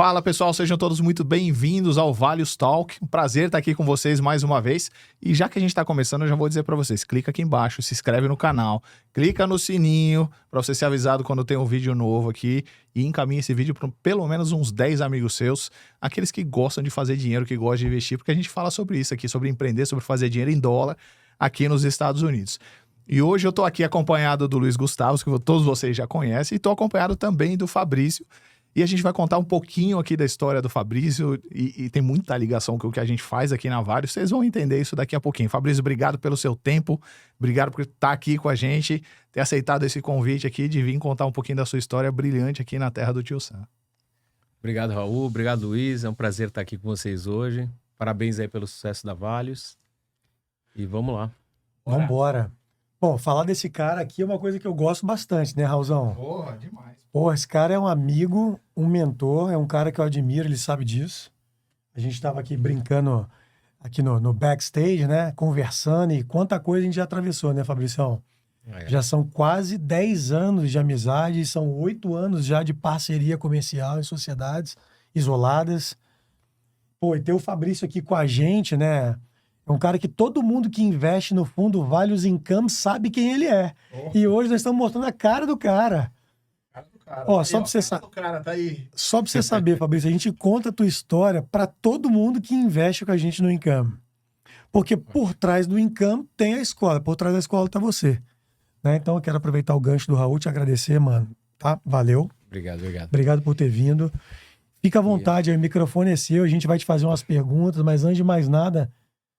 Fala pessoal, sejam todos muito bem-vindos ao Values Talk. Um prazer estar aqui com vocês mais uma vez. E já que a gente está começando, eu já vou dizer para vocês, clica aqui embaixo, se inscreve no canal, clica no sininho para você ser avisado quando tem um vídeo novo aqui e encaminha esse vídeo para pelo menos uns 10 amigos seus, aqueles que gostam de fazer dinheiro, que gostam de investir, porque a gente fala sobre isso aqui, sobre empreender, sobre fazer dinheiro em dólar aqui nos Estados Unidos. E hoje eu estou aqui acompanhado do Luiz Gustavo, que todos vocês já conhecem, e estou acompanhado também do Fabrício. E a gente vai contar um pouquinho aqui da história do Fabrício e tem muita ligação com o que a gente faz aqui na Vários. Vocês vão entender isso daqui a pouquinho. Fabrício, obrigado pelo seu tempo, obrigado por estar aqui com a gente, ter aceitado esse convite aqui de vir contar um pouquinho da sua história brilhante aqui na terra do Tio Sam. Obrigado, Raul. Obrigado, Luiz. É um prazer estar aqui com vocês hoje. Parabéns aí pelo sucesso da Vários. E vamos lá. Vamos embora. Bom, falar desse cara aqui é uma coisa que eu gosto bastante, né, Raulzão? Porra, demais. Porra, esse cara é um amigo, um mentor, é um cara que eu admiro, ele sabe disso. A gente estava aqui brincando aqui no backstage, né, conversando, e quanta coisa a gente já atravessou, né, Fabricião? Já são quase 10 anos de amizade, são 8 anos já de parceria comercial em sociedades isoladas. Pô, e ter o Fabrício aqui com a gente, né? É um cara que todo mundo que investe no fundo Values Income sabe quem ele é. Oh. E hoje nós estamos mostrando a cara do cara. Ó, só pra você Só pra você saber, Fabrício, a gente conta a tua história para todo mundo que investe com a gente no Income. Porque por trás do Income tem a escola, por trás da escola tá você. Né? Então eu quero aproveitar o gancho do Raul, te agradecer, mano. Tá? Valeu. Obrigado. Obrigado por ter vindo. Fica à vontade, aí, o microfone é seu, a gente vai te fazer umas perguntas, mas antes de mais nada,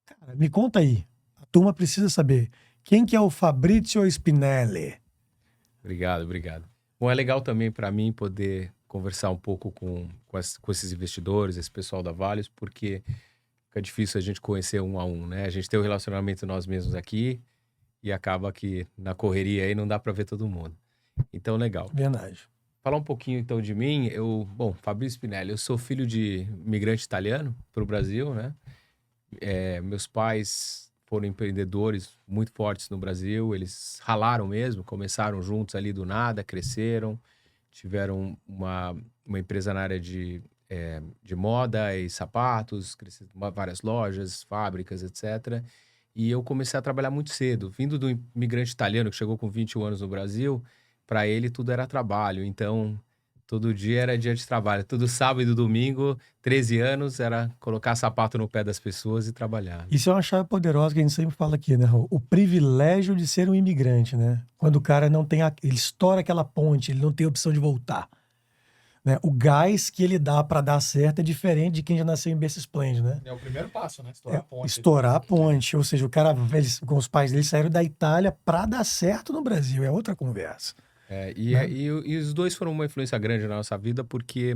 cara, me conta aí. A turma precisa saber. Quem que é o Fabrizio Spinelli? Obrigado. Bom, é legal também para mim poder conversar um pouco com esses investidores, esse pessoal da Vários, porque fica difícil a gente conhecer um a um, né? A gente tem um relacionamento nós mesmos aqui e acaba que na correria aí não dá para ver todo mundo. Então, legal. Verdade. Falar um pouquinho então de mim, Fabrizio Spinelli, eu sou filho de imigrante italiano para o Brasil, né? Meus pais foram empreendedores muito fortes no Brasil, eles ralaram mesmo, começaram juntos ali do nada, cresceram, tiveram uma empresa na área de moda e sapatos, várias lojas, fábricas, etc. E eu comecei a trabalhar muito cedo, vindo do imigrante italiano que chegou com 21 anos no Brasil, para ele tudo era trabalho, então todo dia era dia de trabalho, todo sábado e domingo, 13 anos, era colocar sapato no pé das pessoas e trabalhar. Isso é uma chave poderosa que a gente sempre fala aqui, né, Raul? O privilégio de ser um imigrante, né? Quando o cara não tem, ele estoura aquela ponte, ele não tem opção de voltar. Né? O gás que ele dá para dar certo é diferente de quem já nasceu em berço esplêndido, né? É o primeiro passo, né? Estourar a ponte. Estourar a ponte, ou seja, o cara, com os pais dele saíram da Itália para dar certo no Brasil, é outra conversa. E os dois foram uma influência grande na nossa vida, porque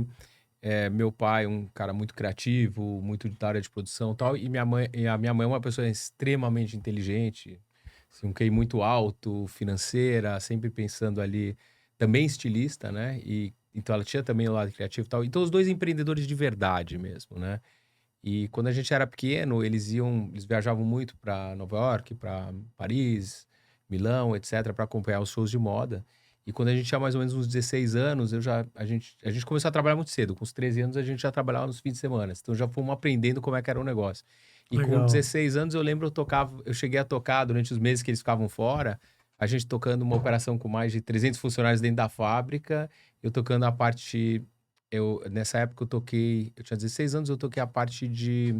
meu pai é um cara muito criativo, muito da área de produção e tal, e a minha mãe é uma pessoa extremamente inteligente, assim, um QI muito alto, financeira, sempre pensando ali, também estilista, né? Então ela tinha também o lado criativo e tal. Então os dois empreendedores de verdade mesmo, né? E quando a gente era pequeno, eles viajavam muito para Nova York, para Paris, Milão, etc., para acompanhar os shows de moda. E quando a gente tinha mais ou menos uns 16 anos, a gente começou a trabalhar muito cedo. Com os 13 anos, a gente já trabalhava nos fins de semana. Então, já fomos aprendendo como é que era o negócio. E Legal. com 16 anos, eu lembro, eu cheguei a tocar durante os meses que eles ficavam fora, a gente tocando uma operação com mais de 300 funcionários dentro da fábrica, eu tocando a parte... Nessa época, eu tinha 16 anos, eu toquei a parte de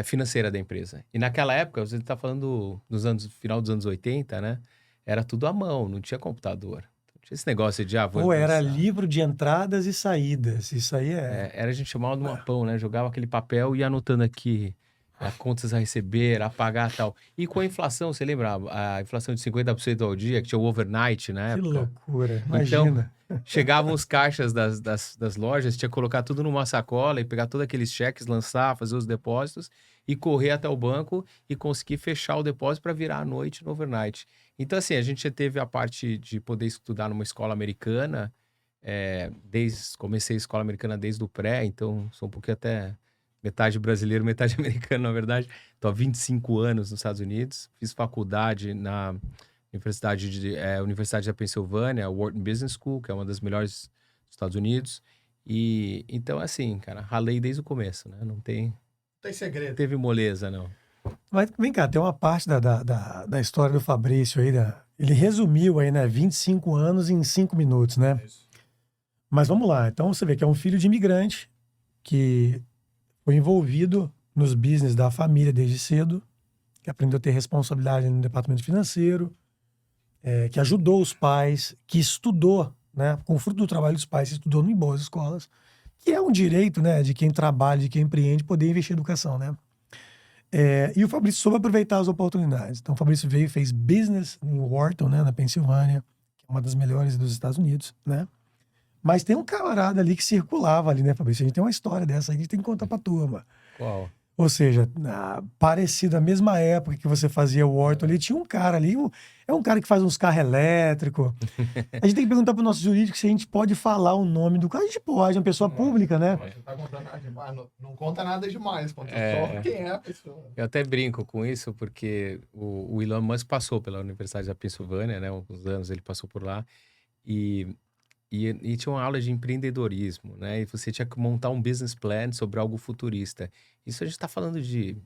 financeira da empresa. E naquela época, você está falando final dos anos 80, né? Era tudo à mão, não tinha computador. Não tinha esse negócio de... Era livro de entradas e saídas. Isso aí a gente chamava de mapão, né? Jogava aquele papel e ia anotando aqui contas a receber, a pagar e tal. E com a inflação, você lembra? A inflação de 50% ao dia, que tinha o overnight na época. Que loucura, imagina. Então, chegavam os caixas das lojas, tinha que colocar tudo numa sacola e pegar todos aqueles cheques, lançar, fazer os depósitos e correr até o banco e conseguir fechar o depósito para virar à noite no overnight. Então, assim, a gente já teve a parte de poder estudar numa escola americana, comecei a escola americana desde o pré, então sou um pouquinho até metade brasileiro, metade americano, na verdade. Estou há 25 anos nos Estados Unidos, fiz faculdade na Universidade da Pensilvânia, Wharton Business School, que é uma das melhores dos Estados Unidos. E então, assim, cara, ralei desde o começo, né? Não Tem segredo. teve moleza, não. Mas vem cá, tem uma parte da história do Fabrício aí, ele resumiu aí, né, 25 anos em 5 minutos, né? Mas vamos lá, então você vê que é um filho de imigrante que foi envolvido nos business da família desde cedo, que aprendeu a ter responsabilidade no departamento financeiro, que ajudou os pais, que estudou, né, com o fruto do trabalho dos pais, estudou em boas escolas, que é um direito, né, de quem trabalha, de quem empreende, poder investir em educação, né? E o Fabrício soube aproveitar as oportunidades. Então, o Fabrício veio e fez business em Wharton, né, na Pensilvânia, que é uma das melhores dos Estados Unidos, né? Mas tem um camarada ali que circulava ali, né, Fabrício? A gente tem uma história dessa aí que a gente tem que contar pra turma. Qual? Ou seja, parecido, à mesma época que você fazia o Wharton ali, tinha um cara ali, é um cara que faz uns carros elétricos. A gente tem que perguntar pro nosso jurídico se a gente pode falar o nome do cara. A gente pode, é uma pessoa pública, né? Você não tá contando nada demais, não conta nada demais, conta É. só quem é a pessoa. Eu até brinco com isso, porque o Elon Musk passou pela Universidade da Pensilvânia, né? Alguns anos ele passou por lá. E tinha uma aula de empreendedorismo, né? E você tinha que montar um business plan sobre algo futurista. Isso a gente está falando de...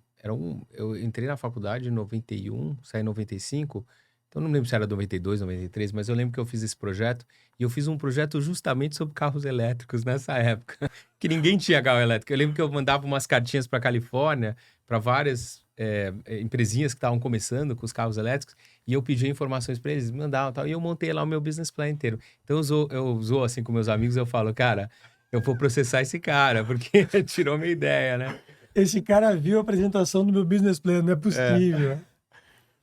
eu entrei na faculdade em 91, saí em 95, então não lembro se era 92, 93, mas eu lembro que eu fiz esse projeto, e eu fiz um projeto justamente sobre carros elétricos nessa época, que ninguém tinha carro elétrico. Eu lembro que eu mandava umas cartinhas para Califórnia, para várias empresinhas que estavam começando com os carros elétricos, e eu pedia informações para eles, mandavam e tal, e eu montei lá o meu business plan inteiro. Então eu uso assim com meus amigos, eu falo, cara, eu vou processar esse cara, porque tirou minha ideia, né? Esse cara viu a apresentação do meu business plan, não é possível.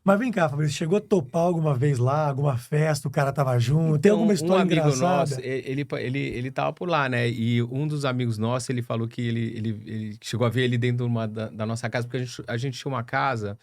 Mas vem cá, Fabrício, chegou a topar alguma vez lá, alguma festa, o cara tava junto, tem alguma história um amigo engraçada? nosso, ele tava por lá, né? E um dos amigos nossos, ele falou que ele chegou a ver ele dentro da nossa casa, porque a gente tinha uma casa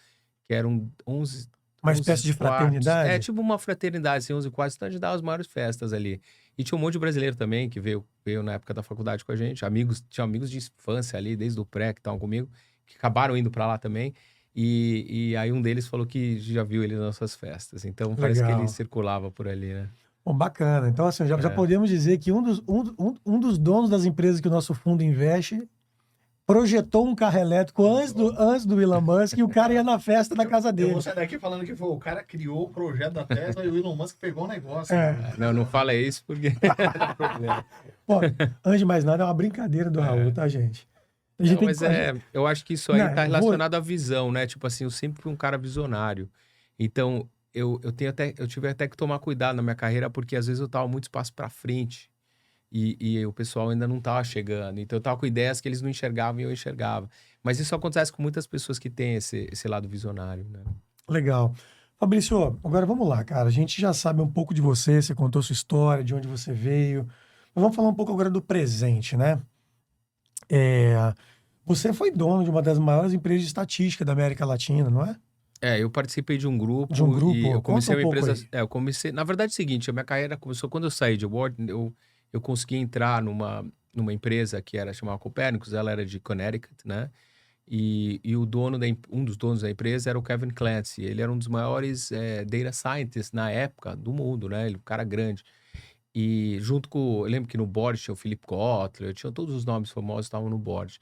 que eram 11 Uma 11 espécie de quartos. fraternidade? É, tipo uma fraternidade, assim, 11 quartos, então a gente dava as maiores festas ali. E tinha um monte de brasileiro também que veio na época da faculdade com a gente, tinha amigos de infância ali, desde o pré, que estavam comigo, que acabaram indo pra lá também. E aí um deles falou que já viu ele nas nossas festas. Então parece que Legal. ele circulava por ali, né? Bom, bacana. Então, assim, já É. podemos dizer que um dos donos das empresas que o nosso fundo investe projetou um carro elétrico antes do Elon Musk e o cara ia na festa da casa Eu dele. vou sair daqui falando que foi o cara que criou o projeto da Tesla e o Elon Musk pegou o negócio. É. Não fala isso porque dá problema. Pô, antes de mais nada, é uma brincadeira do Raul, tá, gente? A gente Não, tem mas que... eu acho que isso aí Não, tá eu relacionado à visão, né? Tipo assim, eu sempre fui um cara visionário. Então, eu tive até que tomar cuidado na minha carreira, porque às vezes eu tava muito espaço pra frente. E o pessoal ainda não tava chegando. Então, eu tava com ideias que eles não enxergavam e eu enxergava. Mas isso acontece com muitas pessoas que têm esse lado visionário, né? Legal. Fabrício, agora vamos lá, cara. A gente já sabe um pouco de você, você contou sua história, de onde você veio. Mas vamos falar um pouco agora do presente, né? Você foi dono de uma das maiores empresas de estatística da América Latina, não é? Eu participei de um grupo. De um grupo? E eu comecei Conta um uma pouco empresa. aí. Eu comecei. Na verdade, é o seguinte: a minha carreira começou quando eu saí de Wharton. Eu consegui entrar numa empresa que era chamada Copernicus, ela era de Connecticut, né? E um dos donos da empresa era o Kevin Clancy. Ele era um dos maiores data scientists na época do mundo, né? Ele, um cara grande. E junto com. Eu lembro que no board tinha o Philip Kotler, tinha todos os nomes famosos que estavam no board.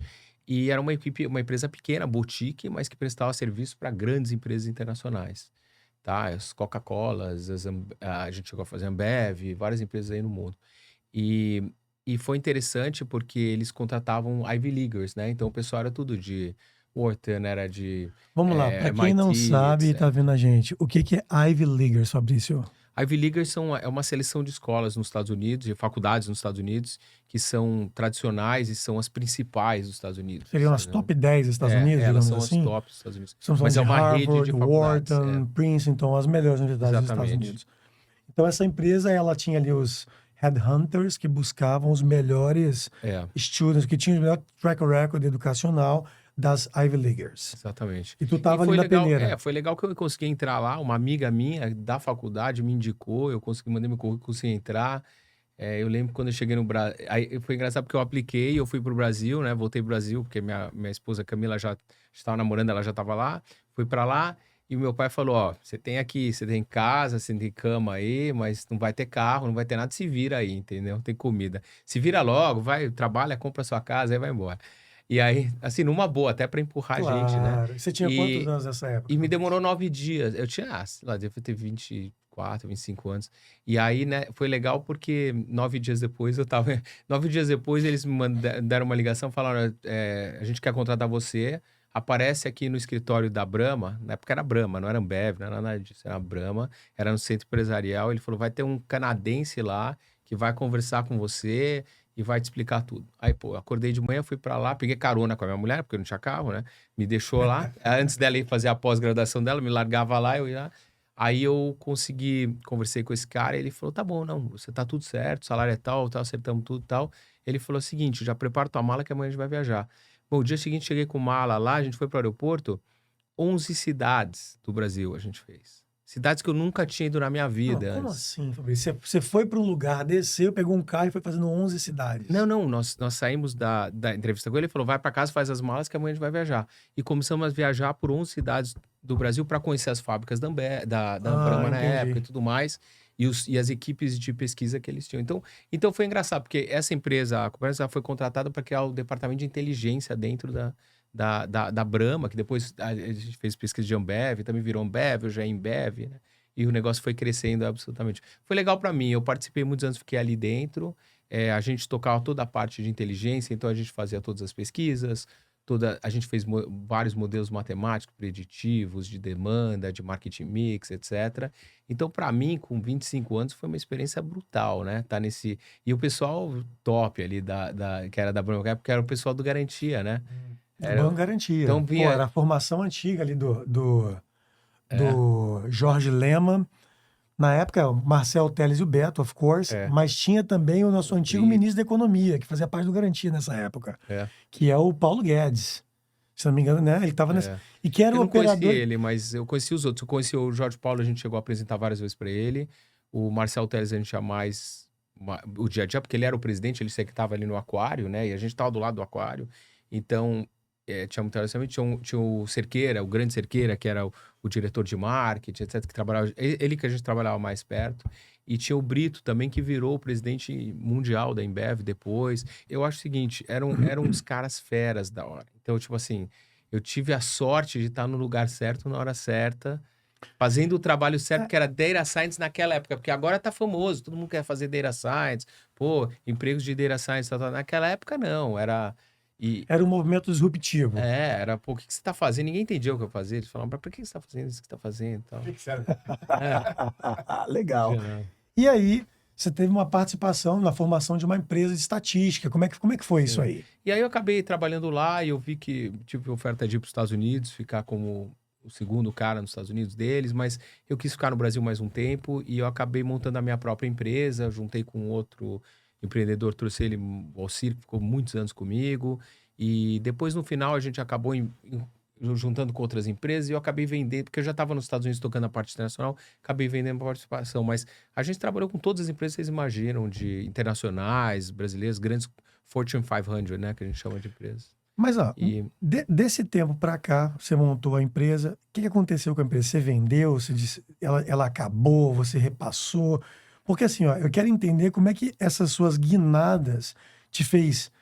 E era uma empresa pequena, boutique, mas que prestava serviço para grandes empresas internacionais. Tá? As Coca-Colas, a gente chegou a fazer Ambev, várias empresas aí no mundo. E foi interessante porque eles contratavam Ivy Leaguers, né? Então o pessoal era tudo de Wharton, era de Vamos lá, para quem não MIT, sabe e etc. tá vendo a gente, o que é Ivy Leaguers, Fabrício? Ivy Leaguers é uma seleção de escolas nos Estados Unidos, de faculdades nos Estados Unidos, que são tradicionais e são as principais dos Estados Unidos. Seriam as né? top 10 dos Estados Unidos, Elas digamos são assim? as tops dos Estados Unidos. Estamos Mas é falando de uma rede de Harvard, faculdades. Wharton, Princeton, as melhores universidades dos Estados Exatamente. Unidos. Então essa empresa, ela tinha ali os headhunters que buscavam os melhores students, que tinham o melhor track record educacional das Ivy Leaguers. Exatamente. E tu tava E ali na legal, peneira. foi legal que eu consegui entrar lá. Uma amiga minha da faculdade me indicou, eu mandei meu currículo, consegui entrar. Eu lembro quando eu cheguei no Brasil. Aí foi engraçado porque eu apliquei, eu fui pro Brasil, né? Voltei pro Brasil, porque minha esposa Camila já estava namorando, ela já estava lá. Fui para lá E o meu pai falou, ó, você tem casa, você tem cama aí, mas não vai ter carro, não vai ter nada, se vira aí, entendeu? Tem comida. Se vira logo, vai, trabalha, compra sua casa, aí vai embora. E aí, assim, numa boa, até pra empurrar a gente, né? Claro. Você tinha quantos anos nessa época? E me demorou 9 dias. Eu tinha, sei lá, devia ter 24, 25 anos. E aí, né, foi legal porque 9 dias depois eu tava. 9 dias depois eles me deram uma ligação, falaram: a gente quer contratar você. Aparece aqui no escritório da Brahma. Na época era Brahma, não era Ambev, não era nada disso. Era Brahma, era no centro empresarial. Ele falou: vai ter um canadense lá que vai conversar com você e vai te explicar tudo. Aí, pô, eu acordei de manhã, fui pra lá, peguei carona com a minha mulher, porque eu não tinha carro, né? Me deixou lá. Antes dela ir fazer a pós-graduação dela, me largava lá, eu ia lá. Aí eu conversei com esse cara, ele falou, tá bom, não, você tá tudo certo, o salário é tal, acertamos tudo tal. Ele falou o seguinte, já prepara tua mala que amanhã a gente vai viajar. Bom, o dia seguinte cheguei com mala lá, a gente foi pro aeroporto, 11 cidades do Brasil a gente fez. Cidades que eu nunca tinha ido na minha vida Como antes. assim, Fabrício? Você foi para um lugar, desceu, pegou um carro e foi fazendo 11 cidades. Não, nós saímos da entrevista com ele, ele falou, vai pra casa, faz as malas que amanhã a gente vai viajar. E começamos a viajar por 11 cidades do Brasil para conhecer as fábricas da Brahma na entendi. época e tudo mais, e as equipes de pesquisa que eles tinham. Então foi engraçado, porque essa empresa, a Copernicus, ela foi contratada para criar o departamento de inteligência dentro da Brahma, que depois a gente fez pesquisa de Ambev, também virou Ambev, hoje é Embev, né? E o negócio foi crescendo absolutamente. Foi legal para mim, eu participei muitos anos, fiquei ali dentro, a gente tocava toda a parte de inteligência, então a gente fazia todas as pesquisas, a gente fez vários modelos matemáticos, preditivos, de demanda, de marketing mix, etc. Então, para mim, com 25 anos, foi uma experiência brutal, né? Tá nesse... E o pessoal top ali, que era da Brahma, porque era o pessoal do Garantia, né? Do Banco Garantia. Então, vinha... era a formação antiga ali do Jorge Lehmann. Na época, Marcel Telles e o Beto, of course, mas tinha também o nosso antigo ministro da Economia, que fazia parte do Garantia nessa época, que é o Paulo Guedes. Se não me engano, né? Ele estava nessa... E que era o operador... Eu não conheci ele, mas eu conheci os outros. Eu conheci o Jorge Paulo, a gente chegou a apresentar várias vezes para ele. O Marcel Telles a gente tinha mais o dia a dia, porque ele era o presidente, ele estava ali no aquário, né? E a gente estava do lado do aquário. Então, tinha muito interessante. Tinha o Cerqueira, o grande Cerqueira, que era o diretor de marketing, etc., que trabalhava... Ele que a gente trabalhava mais perto. E tinha o Brito também, que virou o presidente mundial da Embev depois. Eu acho o seguinte, eram uns caras feras da hora. Então, tipo assim, eu tive a sorte de estar no lugar certo, na hora certa, fazendo o trabalho certo, que era Data Science naquela época, porque agora tá famoso, todo mundo quer fazer Data Science, pô, empregos de Data Science, tal. Naquela época não, era um movimento disruptivo. Era, pô, o que você tá fazendo? Ninguém entendia o que eu fazia, eles falavam, pra que você tá fazendo isso que você tá fazendo? Tal. O que serve? Legal. E aí, você teve uma participação na formação de uma empresa de estatística. Como é que foi isso aí? E aí eu acabei trabalhando lá e eu vi que tive oferta de ir para os Estados Unidos, ficar como o segundo cara nos Estados Unidos deles, mas eu quis ficar no Brasil mais um tempo e eu acabei montando a minha própria empresa, juntei com outro empreendedor, trouxe ele, o Alcir, que ficou muitos anos comigo, e depois no final a gente acabou juntando com outras empresas e eu acabei vendendo, porque eu já estava nos Estados Unidos tocando a parte internacional, acabei vendendo a participação, mas a gente trabalhou com todas as empresas, vocês imaginam, de internacionais, brasileiras, grandes Fortune 500, né, que a gente chama de empresas. Mas, ó, desse tempo para cá, você montou a empresa, o que aconteceu com a empresa? Você vendeu, você disse, ela acabou, você repassou? Porque assim, ó, eu quero entender como é que essas suas guinadas te fez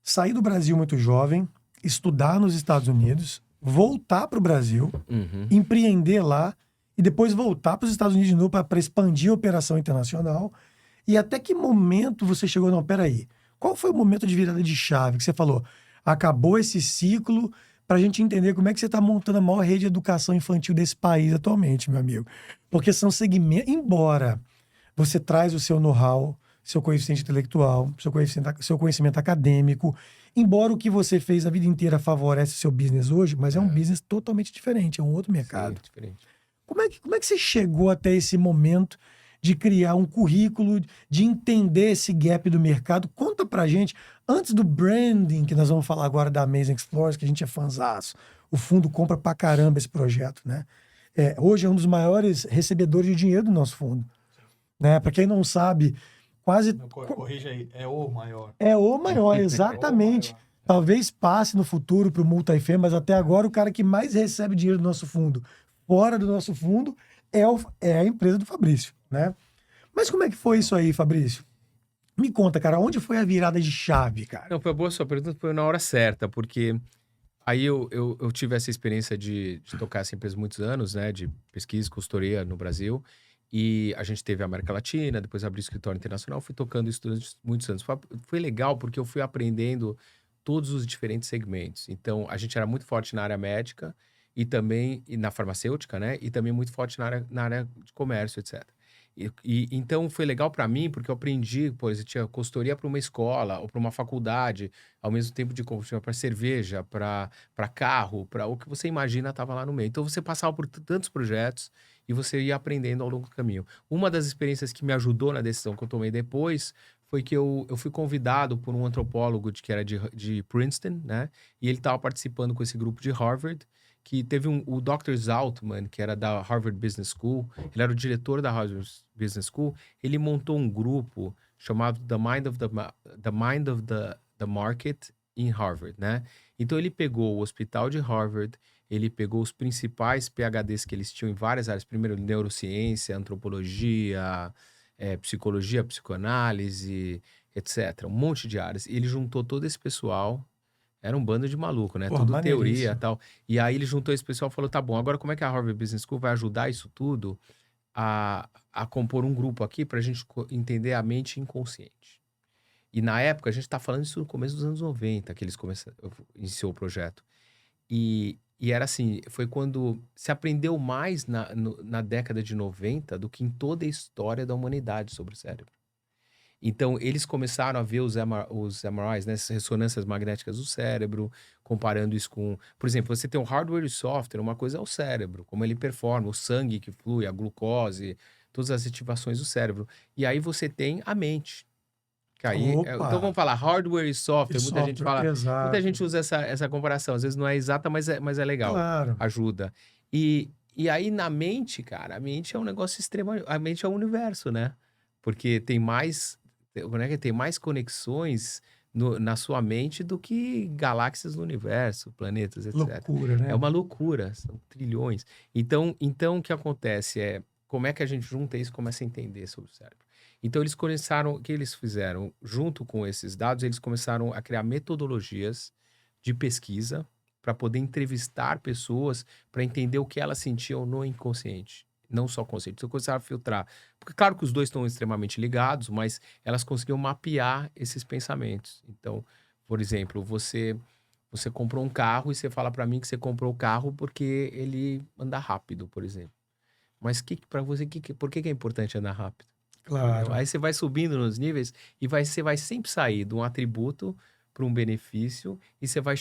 sair do Brasil muito jovem, estudar nos Estados Unidos, voltar para o Brasil, empreender lá e depois voltar para os Estados Unidos de novo para expandir a operação internacional. E até que momento você chegou? Não, peraí. Qual foi o momento de virada de chave que você falou? Acabou esse ciclo para a gente entender como é que você está montando a maior rede de educação infantil desse país atualmente, meu amigo. Porque são segmentos... Embora você traz o seu know-how, seu coeficiente intelectual, seu conhecimento acadêmico, embora o que você fez a vida inteira favorece o seu business hoje, mas é um business totalmente diferente, é um outro mercado. Sim, diferente. Como é que você chegou até esse momento de criar um currículo, de entender esse gap do mercado? Conta pra gente, antes do branding, que nós vamos falar agora da Amazing Explorers, que a gente é fãzaço, o fundo compra pra caramba esse projeto, né? Hoje é um dos maiores recebedores de dinheiro do nosso fundo. Né? Para quem não sabe, quase... Corrija aí, é o maior. É o maior, exatamente. É o maior. Talvez passe no futuro para o multifamily, mas até agora o cara que mais recebe dinheiro do nosso fundo, fora do nosso fundo é a empresa do Fabrício, né? Mas como é que foi isso aí, Fabrício? Me conta, cara, onde foi a virada de chave, cara? Não, foi boa a sua pergunta, foi na hora certa, porque aí eu tive essa experiência de tocar essa empresa muitos anos, né, de pesquisa e consultoria no Brasil, e a gente teve a América Latina, depois abri o escritório internacional, fui tocando isso durante muitos anos. Foi legal porque eu fui aprendendo todos os diferentes segmentos. Então, a gente era muito forte na área médica e também na farmacêutica, né, e também muito forte na área de comércio, etc. Então foi legal para mim porque eu aprendi, por exemplo, tinha consultoria para uma escola ou para uma faculdade, ao mesmo tempo de consultoria para cerveja, para carro, para o que você imagina estava lá no meio. Então você passava por tantos projetos e você ia aprendendo ao longo do caminho. Uma das experiências que me ajudou na decisão que eu tomei depois foi que eu fui convidado por um antropólogo que era de Princeton, né? E ele estava participando com esse grupo de Harvard, que teve o Dr. Zaltman, que era da Harvard Business School, ele era o diretor da Harvard Business School, ele montou um grupo chamado The Mind of the Market in Harvard, né? Então ele pegou o hospital de Harvard, ele pegou os principais PhDs que eles tinham em várias áreas, primeiro neurociência, antropologia, psicologia, psicoanálise, etc. Um monte de áreas. E ele juntou todo esse pessoal. Era um bando de maluco, né? Pô, Tudo teoria e maneiríssimo. tal. E aí ele juntou esse pessoal e falou, tá bom, agora como é que a Harvard Business School vai ajudar isso tudo a compor um grupo aqui pra gente entender a mente inconsciente? E na época, a gente tá falando isso no começo dos anos 90, que eles iniciou o projeto. E era assim, foi quando se aprendeu mais na década de 90 do que em toda a história da humanidade sobre o cérebro. Então, eles começaram a ver os MRIs, né, essas ressonâncias magnéticas do cérebro, comparando isso com... Por exemplo, você tem o hardware e o software, uma coisa é o cérebro, como ele performa, o sangue que flui, a glucose, todas as ativações do cérebro. E aí você tem a mente. Que aí, Opa! então vamos falar hardware e software, E muita gente software, fala... exato. Muita gente usa essa comparação, às vezes não é exata, mas é legal, Claro. ajuda. E aí na mente, cara, a mente é um negócio extremo, a mente é um universo, né? Porque tem mais conexões na sua mente do que galáxias no universo, planetas, etc. Loucura, né? É uma loucura, são trilhões. Então o que acontece é, como é que a gente junta isso e começa a entender sobre o cérebro? Então eles começaram, o que eles fizeram? Junto com esses dados, eles começaram a criar metodologias de pesquisa para poder entrevistar pessoas para entender o que elas sentiam no inconsciente. Não só consciente, então começaram a filtrar. Porque claro que os dois estão extremamente ligados, mas elas conseguiam mapear esses pensamentos. Então, por exemplo, você comprou um carro e você fala para mim que você comprou o carro porque ele anda rápido, por exemplo. Mas para você, por que é importante andar rápido? Claro. Entendeu? Aí você vai subindo nos níveis e você vai sempre sair de um atributo para um benefício e você vai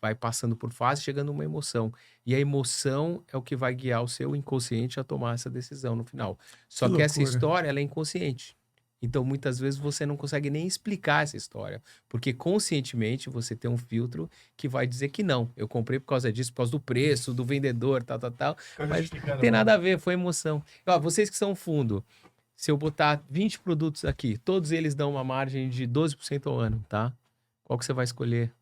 vai passando por fase, chegando numa emoção. E a emoção é o que vai guiar o seu inconsciente a tomar essa decisão no final. Só que essa loucura. história, ela é inconsciente. Então, muitas vezes, você não consegue nem explicar essa história. Porque, conscientemente, você tem um filtro que vai dizer que não. Eu comprei por causa disso, por causa do preço, do vendedor, tal. Mas não tem nada a ver, foi emoção. Ó, vocês que são fundo, se eu botar 20 produtos aqui, todos eles dão uma margem de 12% ao ano, tá? Qual que você vai escolher?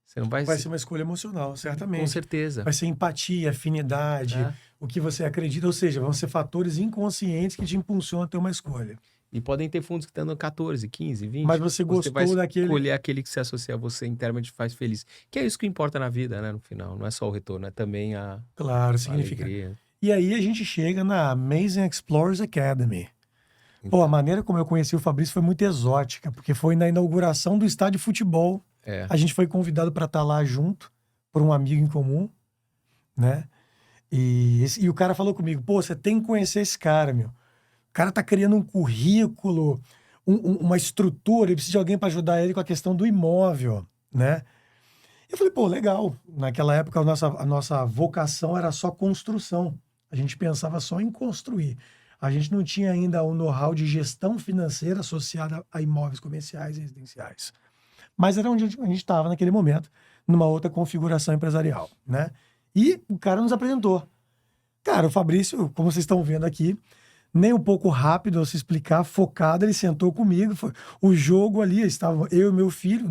Você não vai... Vai ser uma escolha emocional, certamente. Com certeza. Vai ser empatia, afinidade, o que você acredita. Ou seja, vão ser fatores inconscientes que te impulsionam a ter uma escolha. E podem ter fundos que estão dando 14, 15, 20. Mas você gostou vai daquele... escolher aquele que se associa a você internamente faz feliz. Que é isso que importa na vida, né? No final. Não é só o retorno, é também a significa. alegria. E aí a gente chega na Amazing Explorers Academy. Pô, a maneira como eu conheci o Fabrício foi muito exótica, porque foi na inauguração do estádio de futebol. A gente foi convidado para estar lá junto, por um amigo em comum, né? E o cara falou comigo, pô, você tem que conhecer esse cara, meu. O cara tá criando um currículo, uma estrutura, ele precisa de alguém para ajudar ele com a questão do imóvel, né? Eu falei, pô, legal. Naquela época a nossa vocação era só construção. A gente pensava só em construir. A gente não tinha ainda o know-how de gestão financeira associada a imóveis comerciais e residenciais. Mas era onde a gente estava naquele momento, numa outra configuração empresarial, né? E o cara nos apresentou. Cara, o Fabrício, como vocês estão vendo aqui, nem um pouco rápido ao se explicar, focado, ele sentou comigo. O jogo ali, estava eu e meu filho,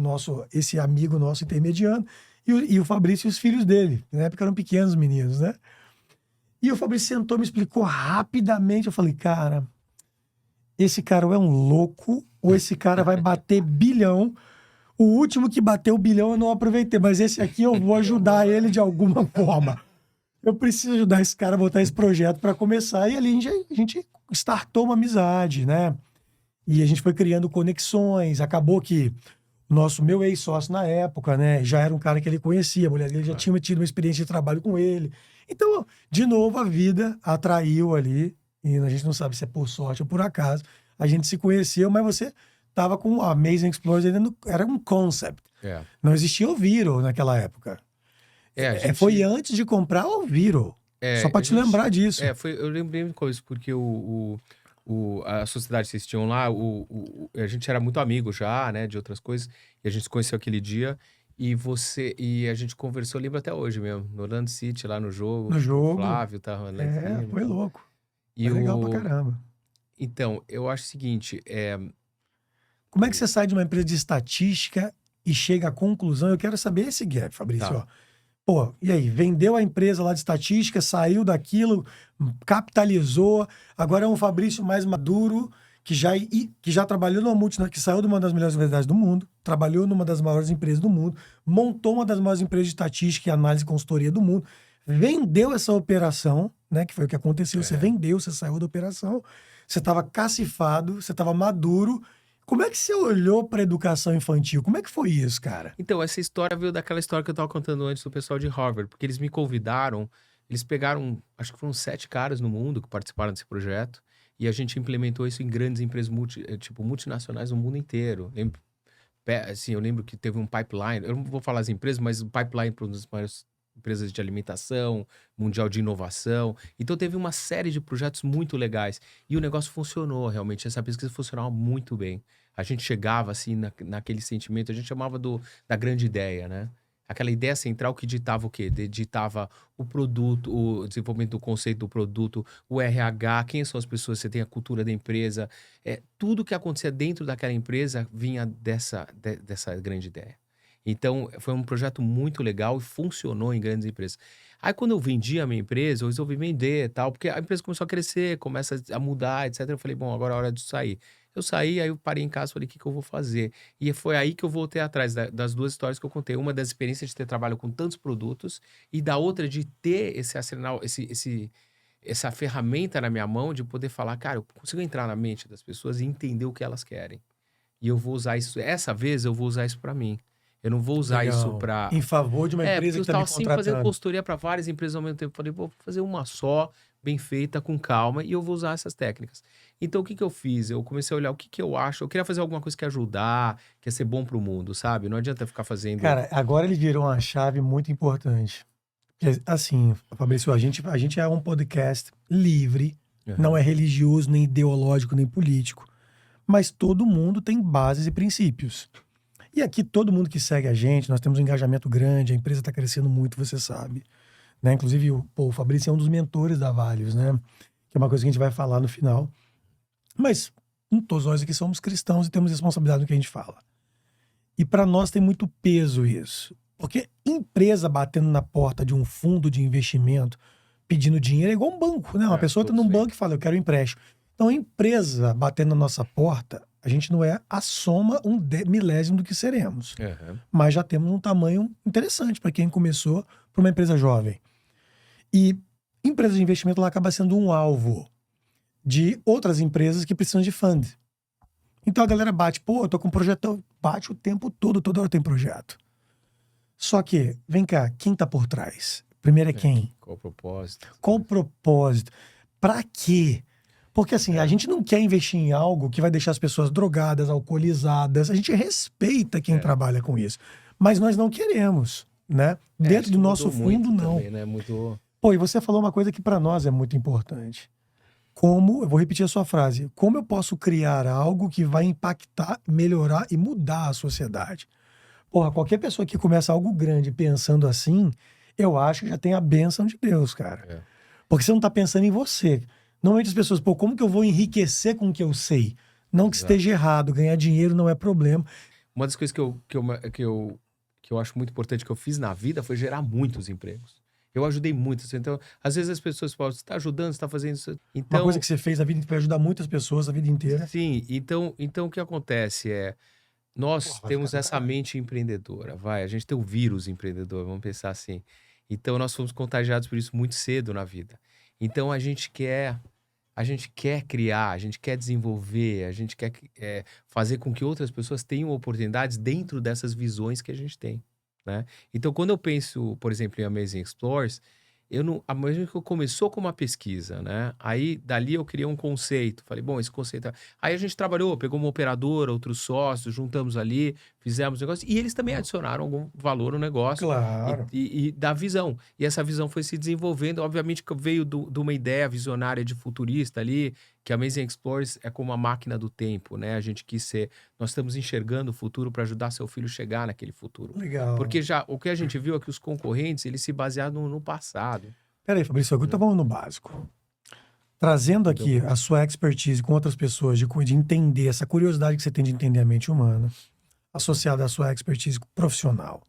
esse amigo nosso intermediano, e o Fabrício e os filhos dele. Na época eram pequenos meninos, né? E o Fabrício sentou, me explicou rapidamente. Eu falei, cara, esse cara ou é um louco, ou esse cara vai bater bilhão. O último que bateu o bilhão eu não aproveitei, mas esse aqui eu vou ajudar ele de alguma forma. Eu preciso ajudar esse cara a botar esse projeto para começar. E ali a gente startou uma amizade, né? E a gente foi criando conexões. Acabou que meu ex-sócio na época, né? Já era um cara que ele conhecia, a mulher dele já tinha tido uma experiência de trabalho com ele. Então, de novo, a vida atraiu ali. E a gente não sabe se é por sorte ou por acaso. A gente se conheceu, mas você tava com a Amazing Explorers ainda era um concept. Não existia o Viro naquela época. Foi antes de comprar o Viro. Só para te lembrar disso. Eu lembrei de coisa, porque a sociedade que vocês tinham lá, a gente era muito amigo já, né, de outras coisas, e a gente se conheceu aquele dia, e a gente conversou, lembro até hoje mesmo, no Orlando City, lá no jogo. No jogo. O Flávio tava lá em cima. Foi louco. E foi legal pra caramba. Então, eu acho o seguinte, Como é que você sai de uma empresa de estatística e chega à conclusão? Eu quero saber esse gap, Fabrício. Tá. Ó. Pô, e aí? Vendeu a empresa lá de estatística, saiu daquilo, capitalizou, agora é um Fabrício mais maduro, que já trabalhou numa multinacional, que saiu de uma das melhores universidades do mundo, trabalhou numa das maiores empresas do mundo, montou uma das maiores empresas de estatística e análise e consultoria do mundo, vendeu essa operação, né? Que foi o que aconteceu. Você vendeu, você saiu da operação, você estava cacifado, você estava maduro. Como é que você olhou para a educação infantil? Como é que foi isso, cara? Então, essa história veio daquela história que eu estava contando antes do pessoal de Harvard, porque eles me convidaram, eles pegaram, acho que foram 7 caras no mundo que participaram desse projeto, e a gente implementou isso em grandes empresas multinacionais no mundo inteiro. Eu lembro que teve um pipeline, eu não vou falar as empresas, mas um pipeline para uma das maiores empresas de alimentação, mundial de inovação. Então teve uma série de projetos muito legais. E o negócio funcionou realmente. Essa pesquisa funcionava muito bem. A gente chegava assim naquele sentimento, a gente chamava da grande ideia, né? Aquela ideia central que ditava o quê? Ditava o produto, o desenvolvimento do conceito do produto, o RH, quem são as pessoas, você tem a cultura da empresa. Tudo que acontecia dentro daquela empresa vinha dessa grande ideia. Então, foi um projeto muito legal e funcionou em grandes empresas. Aí, quando eu vendi a minha empresa, eu resolvi vender e tal, porque a empresa começou a crescer, começa a mudar, etc. Eu falei, bom, agora é hora de sair. Eu saí, aí eu parei em casa e falei, o que eu vou fazer? E foi aí que eu voltei atrás das 2 histórias que eu contei. Uma das experiências de ter trabalho com tantos produtos e da outra de ter esse arsenal, essa ferramenta na minha mão de poder falar, cara, eu consigo entrar na mente das pessoas e entender o que elas querem. E eu vou usar isso, essa vez eu vou usar isso para mim. Eu não vou usar isso para... Em favor de uma empresa que está me contratando. Eu estava sempre fazendo consultoria para várias empresas ao mesmo tempo. Falei, vou fazer uma só, bem feita, com calma, e eu vou usar essas técnicas. Então, o que eu fiz? Eu comecei a olhar o que eu acho. Eu queria fazer alguma coisa que ia ajudar, que ia ser bom para o mundo, sabe? Não adianta ficar fazendo... Cara, agora ele virou uma chave muito importante. Assim, Fabrício, a gente é um podcast livre, não é religioso, nem ideológico, nem político. Mas todo mundo tem bases e princípios. E aqui todo mundo que segue a gente, nós temos um engajamento grande, a empresa está crescendo muito, você sabe. Né? Inclusive, o Fabrício é um dos mentores da Valios, né? Que é uma coisa que a gente vai falar no final. Mas todos nós aqui somos cristãos e temos responsabilidade no que a gente fala. E para nós tem muito peso isso. Porque empresa batendo na porta de um fundo de investimento, pedindo dinheiro, é igual um banco, né? Uma pessoa está num banco e fala, eu quero um empréstimo. Então, a empresa batendo na nossa porta, a gente não é a soma, milésimo do que seremos. Mas já temos um tamanho interessante para quem começou para uma empresa jovem. E empresa de investimento ela acaba sendo um alvo de outras empresas que precisam de fund. Então a galera bate, pô, eu tô com um projeto, bate o tempo todo, toda hora tem projeto. Só que, vem cá, quem tá por trás? Primeiro é quem? Qual o propósito? Qual o propósito? Pra quê? Porque assim, a gente não quer investir em algo que vai deixar as pessoas drogadas, alcoolizadas. A gente respeita quem trabalha com isso. Mas nós não queremos, né? Dentro do nosso fundo, não. Também, né? Pô, e você falou uma coisa que para nós é muito importante. Eu vou repetir a sua frase, como eu posso criar algo que vai impactar, melhorar e mudar a sociedade? Porra, qualquer pessoa que começa algo grande pensando assim, eu acho que já tem a bênção de Deus, cara. Porque você não tá pensando em você. Normalmente as pessoas, pô, como que eu vou enriquecer com o que eu sei? Não que esteja errado, ganhar dinheiro não é problema. Uma das coisas que eu acho muito importante que eu fiz na vida foi gerar muitos empregos. Eu ajudei muitas. Então, às vezes as pessoas falam, você está ajudando, você está fazendo isso. Uma Então, coisa que você fez a vida inteira, ajudar muitas pessoas a vida inteira. sim. Então o que acontece é, nós Porra, vai ficar temos do essa caralho. mente empreendedora, vai. A gente tem o vírus empreendedor, vamos pensar assim. Então, nós fomos contagiados por isso muito cedo na vida. Então, a gente quer criar, a gente quer desenvolver, a gente quer fazer com que outras pessoas tenham oportunidades dentro dessas visões que a gente tem, né? Então, quando eu penso, por exemplo, em Amazing Explorers, a Amazing começou com uma pesquisa, né? Aí, dali eu criei um conceito. Falei, bom, esse conceito... Aí a gente trabalhou, pegou uma operadora, outros sócios, juntamos ali, fizemos negócio. E eles também adicionaram algum valor no negócio Claro. e da visão. E essa visão foi se desenvolvendo. Obviamente que veio de uma ideia visionária de futurista ali, que a Amazing Explorers é como uma máquina do tempo, né? A gente quis ser... Nós estamos enxergando o futuro para ajudar seu filho a chegar naquele futuro. Legal. Porque já o que a gente viu é que os concorrentes, eles se basearam no passado. Peraí, Fabrício, agora vamos no básico. Trazendo aqui a sua expertise com outras pessoas, de entender essa curiosidade que você tem de entender a mente humana, associada à sua expertise profissional.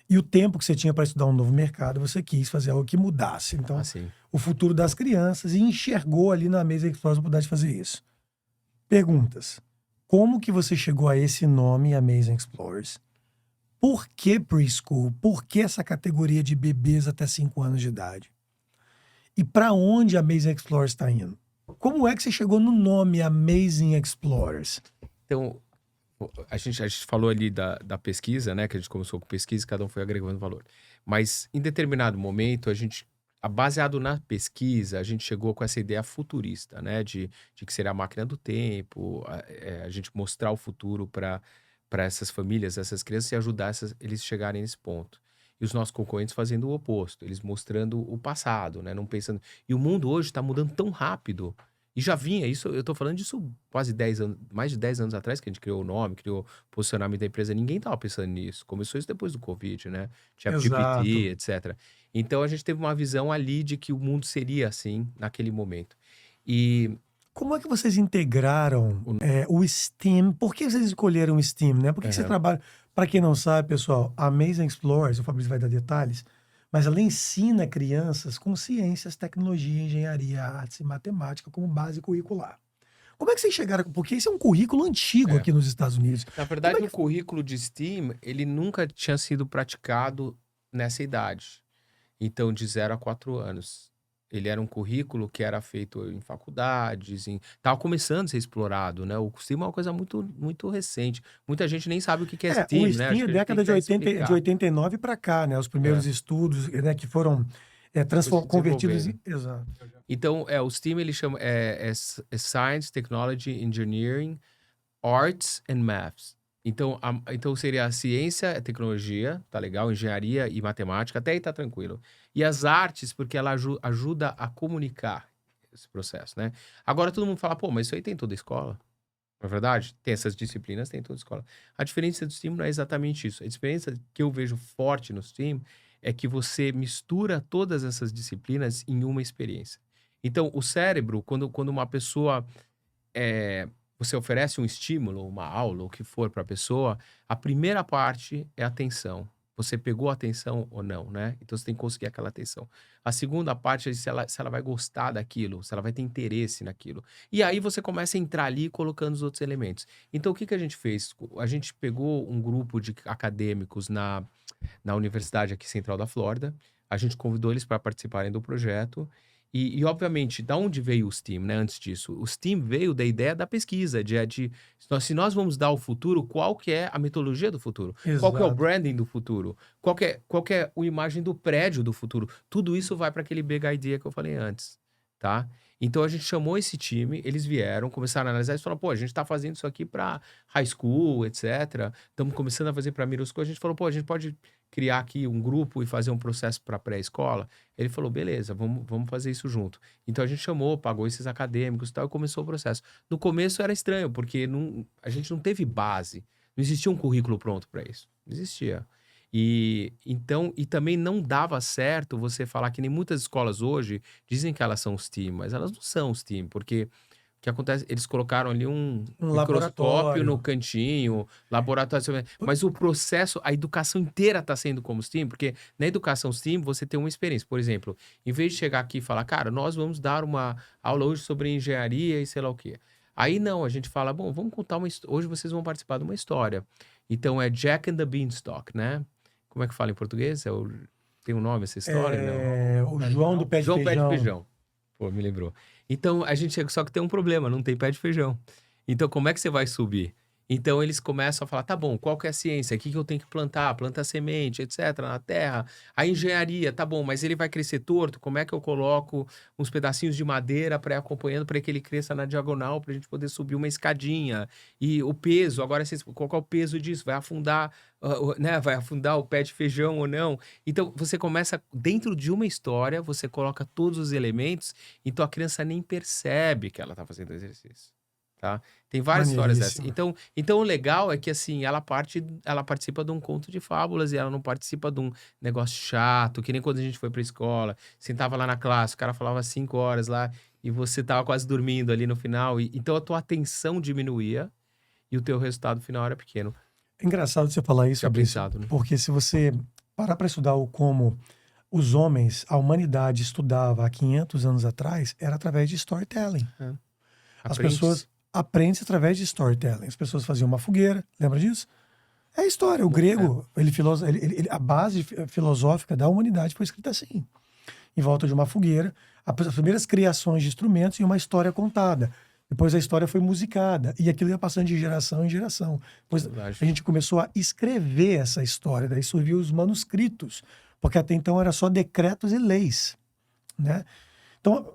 E o tempo que você tinha para estudar um novo mercado, você quis fazer algo que mudasse. Então, Assim. o futuro das crianças e enxergou ali na Amazing Explorers a oportunidade de fazer isso. Perguntas. Como que você chegou a esse nome, Amazing Explorers? Por que preschool? Por que essa categoria de bebês até 5 anos de idade? E para onde a Amazing Explorers está indo? Como é que você chegou no nome Amazing Explorers? Então, a gente falou ali da pesquisa, né? Que a gente começou com pesquisa e cada um foi agregando valor. Mas em determinado momento, baseado na pesquisa, a gente chegou com essa ideia futurista, né? De que seria a máquina do tempo, a gente mostrar o futuro para essas famílias, essas crianças e ajudar eles chegarem nesse ponto. E os nossos concorrentes fazendo o oposto, eles mostrando o passado, né? Não pensando. E o mundo hoje está mudando tão rápido. E já vinha isso, eu tô falando disso quase 10 anos, mais de 10 anos atrás que a gente criou o nome, criou o posicionamento da empresa, ninguém tava pensando nisso. Começou isso depois do Covid, né? Exato. ChatGPT, etc. Então a gente teve uma visão ali de que o mundo seria assim naquele momento. E Como é que vocês integraram o STEAM? Por que vocês escolheram o STEAM, né? Por que você Aham. trabalha... Para quem não sabe, pessoal, a Amazing Explorers, o Fabrício vai dar detalhes, mas ela ensina crianças com ciências, tecnologia, engenharia, artes e matemática como base curricular. Como é que vocês chegaram? Porque esse é um currículo antigo É. aqui nos Estados Unidos. Na verdade, Como é o currículo de STEAM, ele nunca tinha sido praticado nessa idade. Então, de 0 a 4 anos. Ele era um currículo que era feito em faculdades, estava começando a ser explorado, né? O STEAM é uma coisa muito, muito recente. Muita gente nem sabe o que é O STEAM, né? Acho STEAM é que a gente tem que década de até 80, de explicar. 89 para cá, né? Os primeiros É. estudos, né, que foram convertidos em... Exato. Então, o STEAM, ele chama é Science, Technology, Engineering, Arts and Maths. Então, então seria a ciência, a tecnologia, tá legal? Engenharia e matemática, até aí tá tranquilo. E as artes, porque ela ajuda a comunicar esse processo, né? Agora todo mundo fala, pô, mas isso aí tem toda a escola. Não é verdade? Tem essas disciplinas, tem toda a escola. A diferença do STEAM não é exatamente isso. A diferença que eu vejo forte no STEAM é que você mistura todas essas disciplinas em uma experiência. Então, o cérebro, quando uma pessoa você oferece um estímulo, uma aula, o que for para a pessoa, a primeira parte é a atenção. Você pegou a atenção ou não, né? Então você tem que conseguir aquela atenção. A segunda parte é se ela vai gostar daquilo, se ela vai ter interesse naquilo. E aí você começa a entrar ali colocando os outros elementos. Então o que a gente fez? A gente pegou um grupo de acadêmicos na Universidade aqui Central da Flórida, a gente convidou eles para participarem do projeto. Obviamente, da onde veio o STEAM, né? Antes disso, o STEAM veio da ideia da pesquisa, se nós vamos dar o futuro, qual que é a metodologia do futuro? Qual que é o Exato. branding do futuro? Qual que é a imagem do prédio do futuro? Tudo isso vai para aquele big idea que eu falei antes, tá? Então a gente chamou esse time, eles vieram, começaram a analisar e falaram, pô, a gente tá fazendo isso aqui para high school, etc. Estamos começando a fazer para middle school. A gente falou, pô, a gente pode criar aqui um grupo e fazer um processo para pré-escola? Ele falou, beleza, vamos fazer isso junto. Então a gente chamou, pagou esses acadêmicos e tal, e começou o processo. No começo era estranho, porque a gente não teve base. Não existia um currículo pronto para isso. Não existia. E também não dava certo você falar que nem muitas escolas hoje dizem que elas são STEAM, mas elas não são STEAM, porque que acontece? Eles colocaram ali um microscópio laboratório. no cantinho, laboratório. Mas o processo, a educação inteira está sendo como STEAM, porque na educação STEAM você tem uma experiência. Por exemplo, em vez de chegar aqui e falar, cara, nós vamos dar uma aula hoje sobre engenharia e sei lá o quê. Aí não, a gente fala, bom, vamos contar uma história. Hoje vocês vão participar de uma história. Então é Jack and the Beanstalk, né? Como é que fala em português? Tem um nome essa história? Não. O João do Pé de João Pé de Feijão. Feijão. Pô, me lembrou. Então, a gente chega, só que tem um problema, não tem pé de feijão. Então, como é que você vai subir? Então, eles começam a falar, tá bom, qual que é a ciência? O que que eu tenho que plantar? Plantar semente, etc, na terra. A engenharia, tá bom, mas ele vai crescer torto? Como é que eu coloco uns pedacinhos de madeira para ir acompanhando para que ele cresça na diagonal, pra gente poder subir uma escadinha? E o peso, agora, qual que é o peso disso? Vai afundar, né? Vai afundar o pé de feijão ou não? Então, você começa, dentro de uma história, você coloca todos os elementos, então a criança nem percebe que ela tá fazendo exercício, tá? Tem várias histórias dessas. Então o legal é que, assim, ela participa de um conto de fábulas e ela não participa de um negócio chato, que nem quando a gente foi pra escola, sentava lá na classe, o cara falava 5 horas lá e você tava quase dormindo ali no final, então a tua atenção diminuía e o teu resultado final era pequeno. É engraçado você falar isso, Fica Fabrício, pensado, né? porque se você parar para estudar como os homens, a humanidade estudava há 500 anos atrás, era através de storytelling. As pessoas aprendem através de storytelling. As pessoas faziam uma fogueira, lembra disso? É a história. O grego, a base filosófica da humanidade foi escrita assim. Em volta de uma fogueira, as primeiras criações de instrumentos e uma história contada. Depois a história foi musicada. E aquilo ia passando de geração em geração. Depois a gente começou a escrever essa história. Daí surgiu os manuscritos. Porque até então era só decretos e leis, né? Então,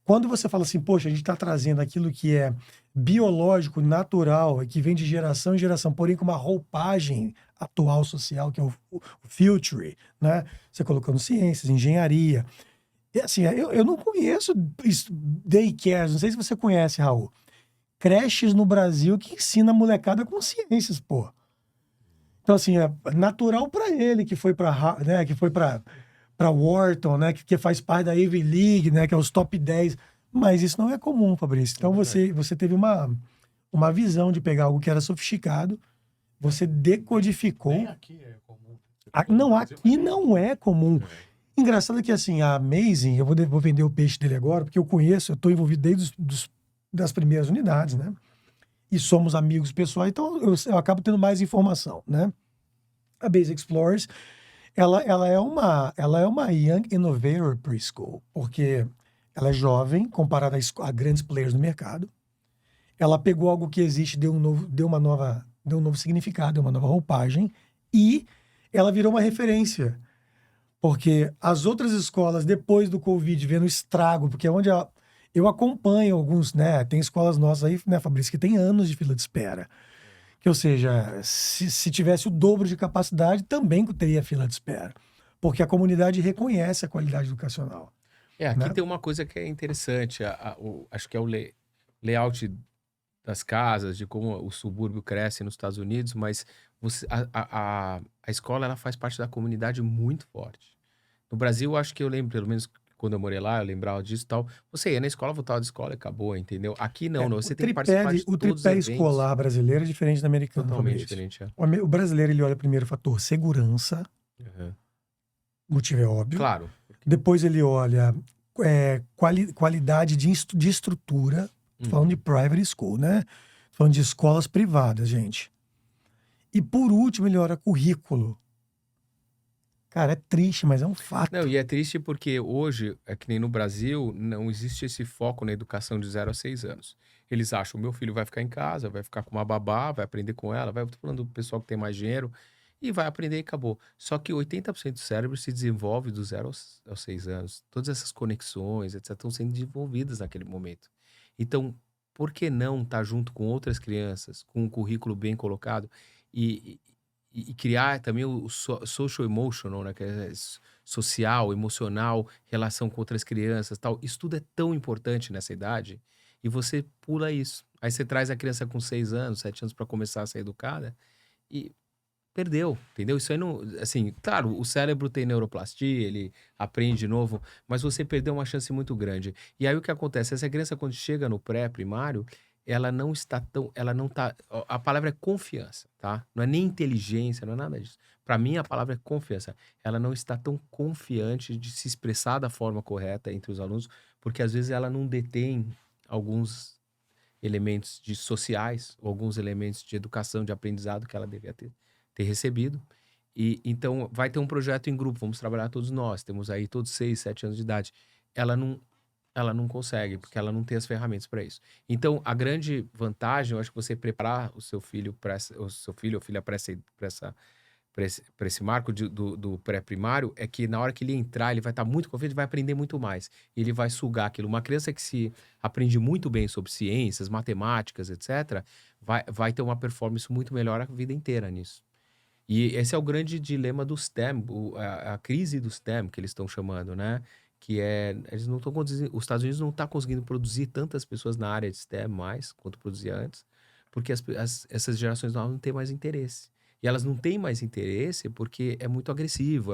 quando você fala assim, poxa, a gente está trazendo aquilo que é biológico, natural, que vem de geração em geração, porém com uma roupagem atual social, que é o future, né? Você colocando ciências, engenharia. E assim, eu não conheço daycares, não sei se você conhece, Raul. Creches no Brasil que ensina a molecada com ciências, pô. Então, assim, é natural para ele que foi para, né, para Wharton, né, que faz parte da Ivy League, né, que é os top 10. Mas isso não é comum, Fabrício. Então, você teve uma visão de pegar algo que era sofisticado, você decodificou. Nem aqui é comum. Não, aqui não é comum. Engraçado que, assim, a Amazing, eu vou vender o peixe dele agora, porque eu conheço, eu estou envolvido desde das primeiras unidades, né? E somos amigos pessoais, então eu acabo tendo mais informação, né? A Basic Explorers, ela é uma Young Innovator Preschool, porque ela é jovem, comparada a grandes players no mercado. Ela pegou algo que existe, deu um novo significado, deu uma nova roupagem, e ela virou uma referência. Porque as outras escolas, depois do Covid, vendo o estrago, porque é onde eu acompanho alguns, né? Tem escolas nossas aí, né, Fabrício, que tem anos de fila de espera. Que, ou seja, se tivesse o dobro de capacidade, também teria fila de espera. Porque a comunidade reconhece a qualidade educacional. Aqui né? tem uma coisa que é interessante, acho que é o layout das casas, de como o subúrbio cresce nos Estados Unidos, mas a escola ela faz parte da comunidade muito forte. No Brasil, acho que eu lembro, pelo menos quando eu morei lá, eu lembrava disso e tal. Você ia na escola, voltava da escola e acabou, entendeu? Aqui não, você tem que participar de O todos os tripé eventos. escolar brasileiro é diferente do americano. Totalmente Fabrício. diferente, O brasileiro, ele olha primeiro o fator segurança, o motivo é óbvio. Claro. Depois ele olha qualidade de estrutura, falando de private school, né? Falando de escolas privadas, gente. E por último, ele olha currículo. Cara, é triste, mas é um fato. Não, e é triste porque hoje, é que nem no Brasil, não existe esse foco na educação de 0 a 6 anos. Eles acham, meu filho vai ficar em casa, vai ficar com uma babá, vai aprender com ela, tô falando do pessoal que tem mais dinheiro, e vai aprender e acabou. Só que 80% do cérebro se desenvolve do 0 aos 6 anos. Todas essas conexões, etc., estão sendo desenvolvidas naquele momento. Então, por que não estar junto com outras crianças, com um currículo bem colocado e criar também o social emotional, né, que é social, emocional, relação com outras crianças, tal. Isso tudo é tão importante nessa idade e você pula isso. Aí você traz a criança com 6 anos, 7 anos para começar a ser educada e perdeu, entendeu? Isso aí não, assim, claro, o cérebro tem neuroplastia, ele aprende de novo, mas você perdeu uma chance muito grande. E aí o que acontece? Essa criança quando chega no pré-primário, ela não tá, a palavra é confiança, tá? Não é nem inteligência, não é nada disso. Para mim a palavra é confiança. Ela não está tão confiante de se expressar da forma correta entre os alunos, porque às vezes ela não detém alguns elementos de sociais, ou alguns elementos de educação, de aprendizado que ela devia ter recebido. E então vai ter um projeto em grupo, vamos trabalhar todos nós, temos aí todos 6, 7 anos de idade. Ela não, ela não consegue, porque ela não tem as ferramentas para isso. Então, a grande vantagem, eu acho que você preparar o seu filho o seu filho ou filha para esse marco do pré-primário, é que na hora que ele entrar, ele vai estar muito confiante, vai aprender muito mais. E ele vai sugar aquilo. Uma criança que se aprende muito bem sobre ciências, matemáticas, etc., vai ter uma performance muito melhor a vida inteira nisso. E esse é o grande dilema do STEM, a crise do STEM, que eles estão chamando, né? Que é, eles não estão os Estados Unidos não estão conseguindo produzir tantas pessoas na área de STEM mais, quanto produzia antes, porque essas gerações novas não têm mais interesse. E elas não têm mais interesse porque é muito agressivo,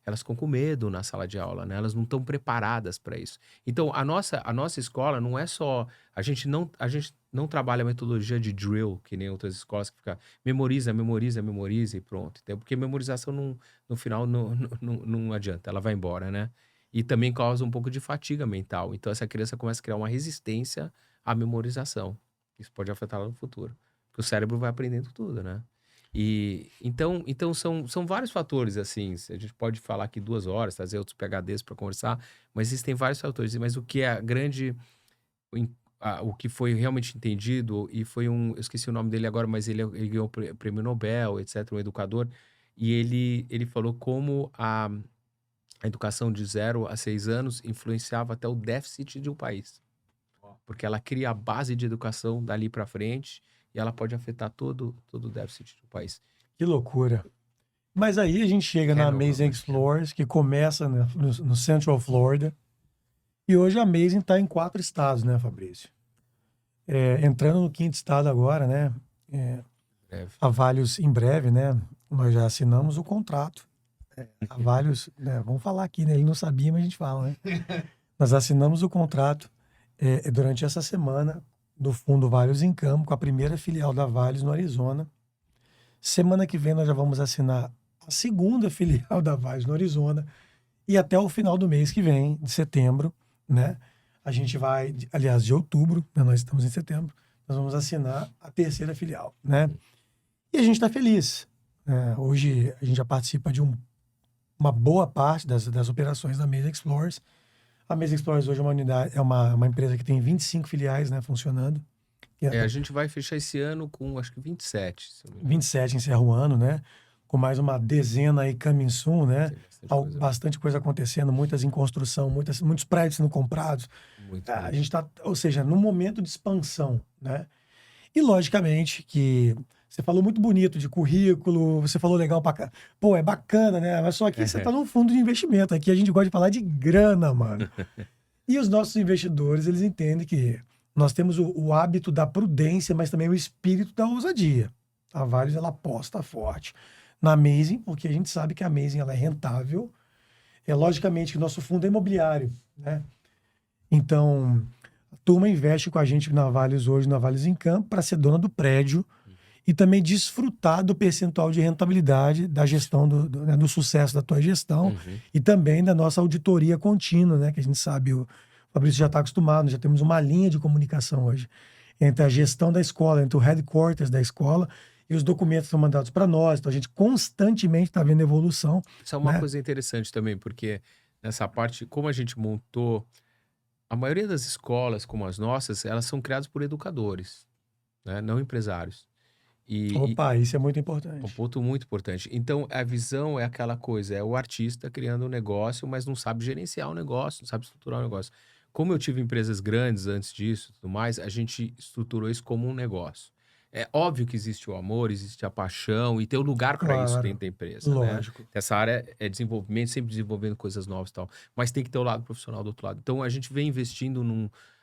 elas ficam com medo na sala de aula, né? Elas não estão preparadas para isso. Então, a nossa escola não é só, a gente não trabalha a metodologia de drill, que nem outras escolas que fica memoriza, memoriza, memoriza e pronto. Então, porque memorização no final não adianta, ela vai embora, né? E também causa um pouco de fadiga mental. Então, essa criança começa a criar uma resistência à memorização. Isso pode afetá-la no futuro. Porque o cérebro vai aprendendo tudo, né? E então são vários fatores, assim. A gente pode falar aqui 2 horas, trazer outros PhDs para conversar, mas existem vários fatores. Mas o que é a grande. O que foi realmente entendido, e foi eu esqueci o nome dele agora, mas ele ganhou o prêmio Nobel, etc., um educador, e ele falou como a educação de 0 a 6 anos influenciava até o déficit de um país. Porque ela cria a base de educação dali para frente e ela pode afetar todo o déficit do país. Que loucura. Mas aí a gente chega na Hanover, Amazing mas Explorers, que começa no Central Florida. E hoje a Amazing está em 4 estados, né, Fabrício? Entrando no 5º estado agora, né? breve. A Valios, em breve, né? Nós já assinamos o contrato. A Valios, né, vamos falar aqui, né? Ele não sabia, mas a gente fala, né? Nós assinamos o contrato durante essa semana do Fundo Valios em Campo, com a primeira filial da Valios no Arizona. Semana que vem nós já vamos assinar a segunda filial da Valios no Arizona. E até o final do mês que vem, de setembro, né? A gente vai, aliás, de outubro, né, nós estamos em setembro, nós vamos assinar a terceira filial, né? E a gente está feliz. Hoje a gente já participa de uma boa parte das operações da Amazing Explorers. A Amazing Explorers hoje é uma unidade, uma empresa que tem 25 filiais, né, funcionando. A gente vai fechar esse ano com, acho que 27. Se eu não me engano. 27 encerra o ano, né? Com mais uma dezena aí coming soon, né? Tem Bastante coisa acontecendo, muitas em construção, muitos prédios sendo comprados. muito. A gente está, ou seja, num momento de expansão, né? E logicamente que você falou muito bonito de currículo, você falou legal pra cá. Pô, é bacana, né? Mas só que você tá num fundo de investimento. Aqui a gente gosta de falar de grana, mano. E os nossos investidores, eles entendem que nós temos o hábito da prudência, mas também o espírito da ousadia. A Valios, ela aposta forte na Amazing, porque a gente sabe que a Amazing ela é rentável. Logicamente que o nosso fundo é imobiliário, né? Então, a turma investe com a gente na Valios hoje, na Valios em Campo, para ser dona do prédio e também desfrutar do percentual de rentabilidade da gestão, do sucesso da tua gestão e também da nossa auditoria contínua, né? Que a gente sabe, o Fabrício já está acostumado, já temos uma linha de comunicação hoje entre a gestão da escola, entre o headquarters da escola e os documentos são mandados para nós. Então, a gente constantemente está vendo evolução. Isso é uma né? coisa interessante também, porque nessa parte, como a gente montou, a maioria das escolas, como as nossas, elas são criadas por educadores, né? Não empresários. Opa, isso é muito Um importante. ponto muito importante. Então, a visão é aquela coisa, é o artista criando um negócio, mas não sabe gerenciar o negócio, não sabe estruturar o negócio. Como eu tive empresas grandes antes disso e tudo mais, a gente estruturou isso como um negócio. É óbvio que existe o amor, existe a paixão e tem um lugar para isso Claro, dentro da empresa, né? lógico. Essa área é desenvolvimento, sempre desenvolvendo coisas novas e tal, mas tem que ter o lado profissional do outro lado. Então, a gente vem investindo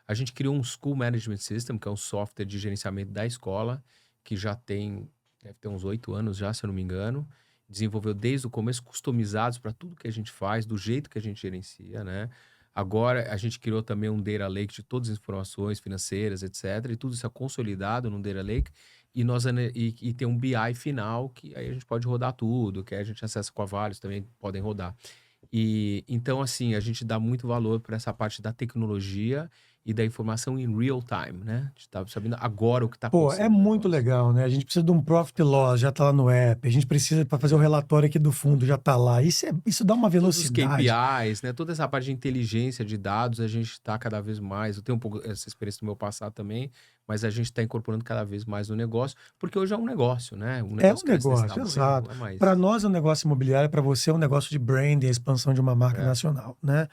a gente criou um School Management System, que é um software de gerenciamento da escola, que já tem deve ter uns 8 anos já, se eu não me engano. Desenvolveu desde o começo, customizados para tudo que a gente faz, do jeito que a gente gerencia, né? Agora, a gente criou também um Data Lake de todas as informações financeiras, etc. E tudo isso é consolidado no Data Lake. E tem um BI final, que aí a gente pode rodar tudo, que aí a gente acessa com a Valios, também podem rodar. E então, assim, a gente dá muito valor para essa parte da tecnologia e da informação em real time, né? A gente tá sabendo agora o que está Pô, acontecendo é no muito negócio. legal, né? A gente precisa de um profit and loss, já tá lá no app. A gente precisa, para fazer o relatório aqui do fundo, já tá lá. Isso dá uma Todos os velocidade. KPIs, né? Toda essa parte de inteligência de dados, a gente está cada vez mais. Eu tenho um pouco essa experiência do meu passado também, mas a gente está incorporando cada vez mais no negócio, porque hoje é um negócio, né? Um É um negócio cresce desse negócio, tamanho, exato. não é mais. Para nós é um negócio imobiliário, para você é um negócio de branding, a expansão de uma marca É. nacional, né?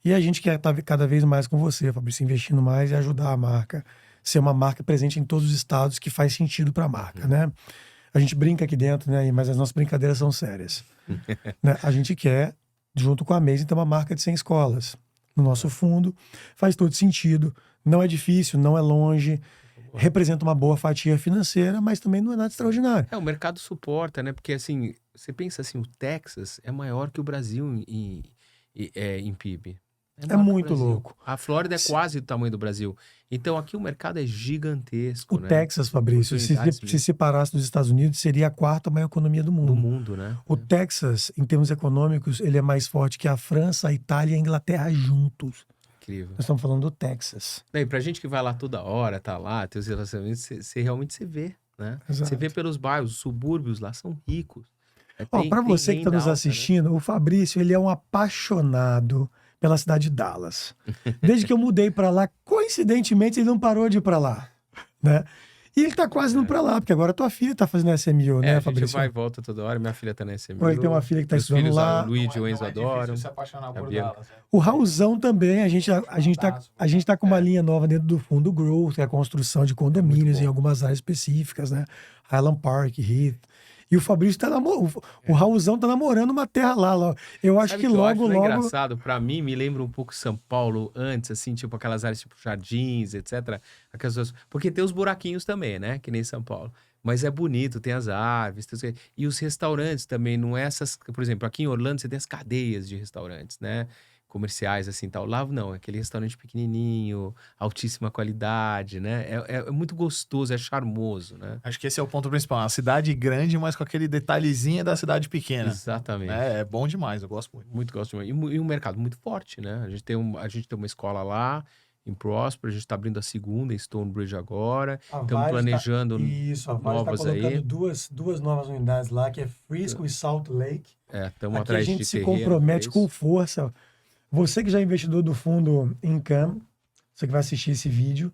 E a gente quer estar cada vez mais com você, Fabrício, investindo mais e ajudar a marca, ser uma marca presente em todos os estados que faz sentido para a marca, né? A gente brinca aqui dentro, né? Mas as nossas brincadeiras são sérias. Né? A gente quer, junto com a Amazing, ter uma marca de 100 escolas no nosso fundo. Faz todo sentido. Não é difícil, não é longe. Representa uma boa fatia financeira, mas também não é nada extraordinário. O mercado suporta, né? Porque, assim, você pensa assim, o Texas é maior que o Brasil em PIB. É maior que o muito Brasil. louco. A Flórida é quase do tamanho do Brasil. Então, aqui o mercado é gigantesco, O né? Texas, Fabrício, se separasse dos Estados Unidos, seria a quarta maior economia do Do mundo. mundo, né? O Texas, em termos econômicos, ele é mais forte que a França, a Itália e a Inglaterra juntos. Incrível. Nós estamos falando do Texas. E pra gente que vai lá toda hora, tá lá, tem os relacionamentos, você realmente se vê, né? Exato. Você vê pelos bairros, os subúrbios lá são ricos. Para você que está renda nos alta, assistindo, o Fabrício, ele é um apaixonado pela cidade de Dallas. Desde que eu mudei para lá, coincidentemente, ele não parou de ir para lá, né? E ele tá quase indo para lá, porque agora tua filha tá fazendo SMU, né, a gente Fabrício? vai e volta toda hora, minha filha tá na SMU. Ou ele tem uma filha que tá meus estudando filhos, lá. O Luigi e o Enzo adoram. se apaixonar por Bianca. Dallas, né? O Raulzão também, a gente tá com uma linha nova dentro do fundo Growth, que é a construção de condomínios bom. em algumas áreas específicas, né? Highland Park, Heath. E o Fabrício tá namorando, o Raulzão tá namorando uma terra lá. Eu acho Sabe que eu logo, acho logo... engraçado, pra mim, me lembra um pouco São Paulo antes, assim, tipo aquelas áreas tipo Jardins, etc. Porque tem os buraquinhos também, né? Que nem São Paulo. Mas é bonito, tem as árvores, e os restaurantes também, não é essas... Por exemplo, aqui em Orlando você tem as cadeias de restaurantes, né? Comerciais, assim, tal. Lá não, é aquele restaurante pequenininho, altíssima qualidade, né? É muito gostoso, é charmoso, né? Acho que esse é o ponto principal. Uma cidade grande, mas com aquele detalhezinho da cidade pequena. Exatamente. É bom demais, eu gosto muito. Muito gosto demais. E um mercado muito forte, né? A gente tem uma escola lá, em Prosper, a gente tá abrindo a segunda em Stonebridge agora. Estamos planejando Isso, a Vale novas está colocando aí. duas novas unidades lá, que é Frisco e Salt Lake. Estamos Aqui a atrás gente de se terreno pra compromete isso. com força. Você que já é investidor do fundo Income, você que vai assistir esse vídeo,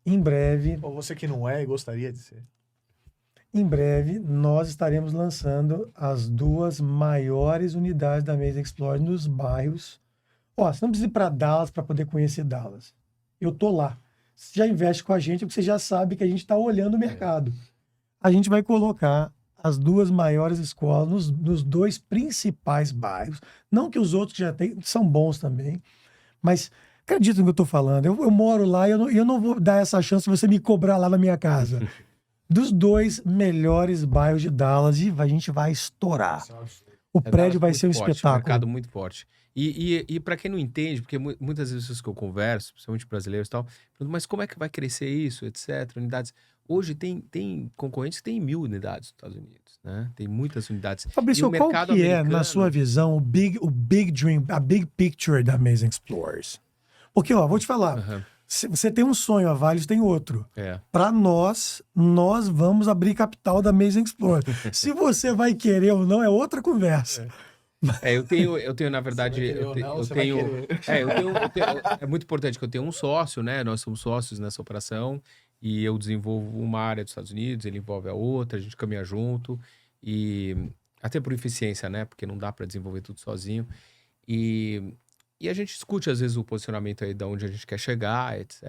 em breve, Ou você que não é e gostaria de ser. nós estaremos lançando as duas maiores unidades da Amazing Explorer nos bairros. Ó, você não precisa ir para Dallas para poder conhecer Dallas. Eu tô lá. Você já investe com a gente porque você já sabe que a gente está olhando o mercado. A gente vai colocar as duas maiores escolas nos dois principais bairros. Não que os outros que já tem, são bons também, mas acredita no que eu estou falando. Eu moro lá e eu não vou dar essa chance de você me cobrar lá na minha casa. Dos dois melhores bairros de Dallas, e a gente vai estourar. O prédio vai ser um forte, espetáculo. mercado muito forte. E para quem não entende, porque muitas vezes que eu converso, principalmente brasileiros e tal, perguntam, mas como é que vai crescer isso, etc, unidades. Hoje tem concorrentes que tem 1.000 unidades nos Estados Unidos, né? Tem muitas unidades. Fabrício, E o qual mercado que é, americano... na sua visão, o big dream, a big picture da Amazing Explorers? Porque, ó, vou te falar, Aham. você tem um sonho, a Vales tem outro. É. Para nós vamos abrir capital da Amazing Explorer. Se você vai querer ou não, é outra conversa. Eu tenho, na verdade, é muito importante que eu tenha um sócio, né? Nós somos sócios nessa operação e eu desenvolvo uma área dos Estados Unidos, ele envolve a outra, a gente caminha junto e até por eficiência, né? Porque não dá para desenvolver tudo sozinho e a gente discute às vezes o posicionamento aí de onde a gente quer chegar, etc.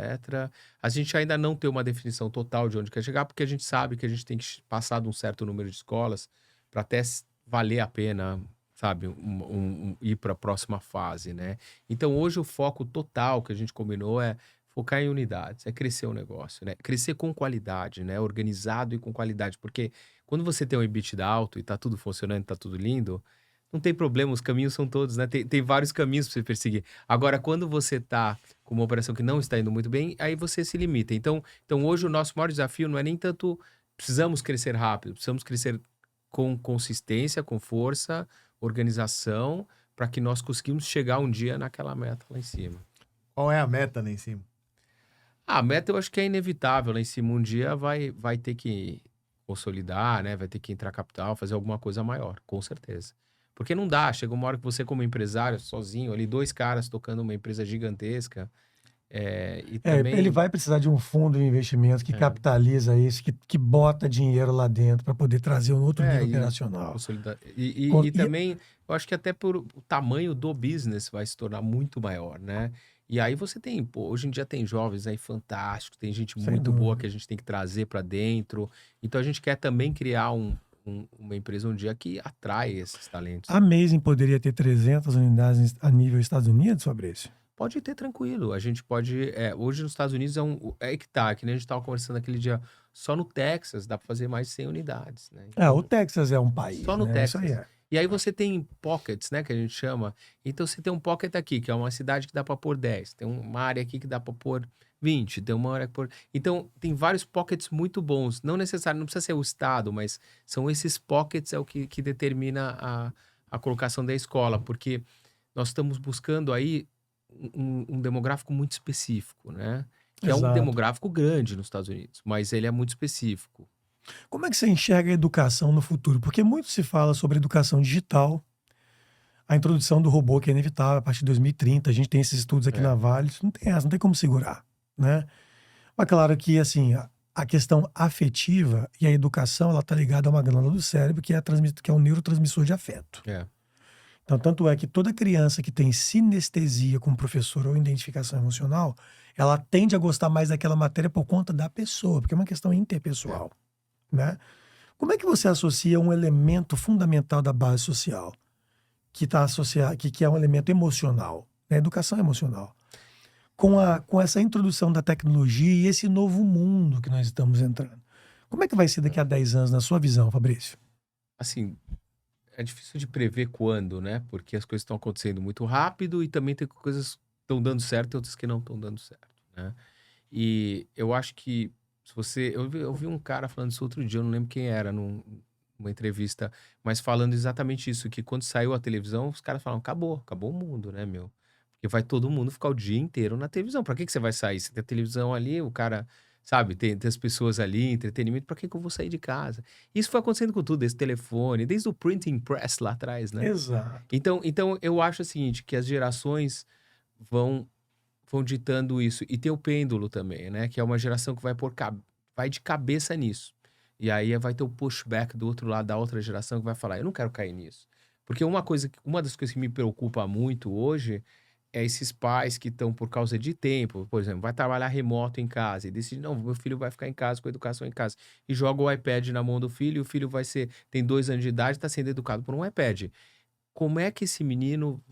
A gente ainda não tem uma definição total de onde quer chegar, porque a gente sabe que a gente tem que passar de um certo número de escolas para até valer a pena, sabe, ir para a próxima fase, né? Então, hoje o foco total que a gente combinou é focar em unidades, é crescer o negócio, né? Crescer com qualidade, né? Organizado e com qualidade, porque Quando você tem um EBITDA alto e tá tudo funcionando, tá tudo lindo, não tem problema, os caminhos são todos, né? Tem vários caminhos para você perseguir. Agora, quando você tá com uma operação que não está indo muito bem, aí você se limita. Então hoje o nosso maior desafio não é nem tanto precisamos crescer rápido, precisamos crescer com consistência, com força, organização, para que nós conseguimos chegar um dia naquela meta lá em cima. Qual é a meta lá em cima? A meta eu acho que é inevitável lá em cima. Um dia vai ter que consolidar, né? Vai ter que entrar capital, fazer alguma coisa maior, com certeza. Porque não dá, chega uma hora que você como empresário, sozinho, ali 2 caras tocando uma empresa gigantesca, e também... Ele vai precisar de um fundo de investimento que capitaliza isso, que bota dinheiro lá dentro para poder trazer um outro nível operacional. Consolidar. E também, eu acho que até por o tamanho do business vai se tornar muito maior, né? E aí você tem, hoje em dia tem jovens aí fantásticos, tem gente muito boa que a gente tem que trazer para dentro. Então a gente quer também criar uma empresa um dia que atrai esses talentos. A Amazing poderia ter 300 unidades a nível Estados Unidos, Fabrício? Pode ter tranquilo. A gente pode. Hoje nos Estados Unidos é que tá, que nem a gente estava conversando aquele dia. Só no Texas dá para fazer mais de 100 unidades, né? O Texas é um país. Só no né? Texas. Isso aí é. E aí você tem pockets, né, que a gente chama. Então você tem um pocket aqui, que é uma cidade que dá para pôr 10. Tem uma área aqui que dá para pôr 20. Tem uma área que pôr... Então tem vários pockets muito bons. Não necessariamente, não precisa ser o estado, mas são esses pockets é o que determina a colocação da escola. Porque nós estamos buscando aí um demográfico muito específico, né? Que é um demográfico grande nos Estados Unidos, mas ele é muito específico. Como é que você enxerga a educação no futuro? Porque muito se fala sobre educação digital, a introdução do robô que é inevitável a partir de 2030. A gente tem esses estudos aqui na Vale, não tem como segurar, né? Mas claro que, assim, a questão afetiva e a educação, ela tá ligada a uma glândula do cérebro que é um neurotransmissor de afeto. Então, tanto é que toda criança que tem sinestesia com o professor ou identificação emocional, ela tende a gostar mais daquela matéria por conta da pessoa, porque é uma questão interpessoal, né? Como é que você associa um elemento fundamental da base social, que está associado, que é um elemento emocional, né? Educação emocional, com essa introdução da tecnologia e esse novo mundo que nós estamos entrando? Como é que vai ser daqui a 10 anos, na sua visão, Fabrício? Assim, é difícil de prever quando, né? Porque as coisas estão acontecendo muito rápido e também tem coisas que estão dando certo e outras que não estão dando certo, né? E eu acho que se você... Eu vi um cara falando isso outro dia, eu não lembro quem era, numa entrevista, mas falando exatamente isso, que quando saiu a televisão, os caras falaram, acabou o mundo, né, meu? Porque vai todo mundo ficar o dia inteiro na televisão. Pra que você vai sair? Você tem a televisão ali, o cara... Sabe, tem as pessoas ali, entretenimento, pra que eu vou sair de casa? Isso foi acontecendo com tudo, esse telefone, desde o printing press lá atrás, né? Exato. Então eu acho o seguinte, que as gerações vão ditando isso. E tem o pêndulo também, né? Que é uma geração que vai de cabeça nisso. E aí vai ter o pushback do outro lado, da outra geração, que vai falar, eu não quero cair nisso. Porque uma das coisas que me preocupa muito hoje é esses pais que estão por causa de tempo, por exemplo, vai trabalhar remoto em casa e decide, não, meu filho vai ficar em casa com a educação em casa. E joga o iPad na mão do filho e o filho tem 2 anos de idade e está sendo educado por um iPad. Como é que esse menino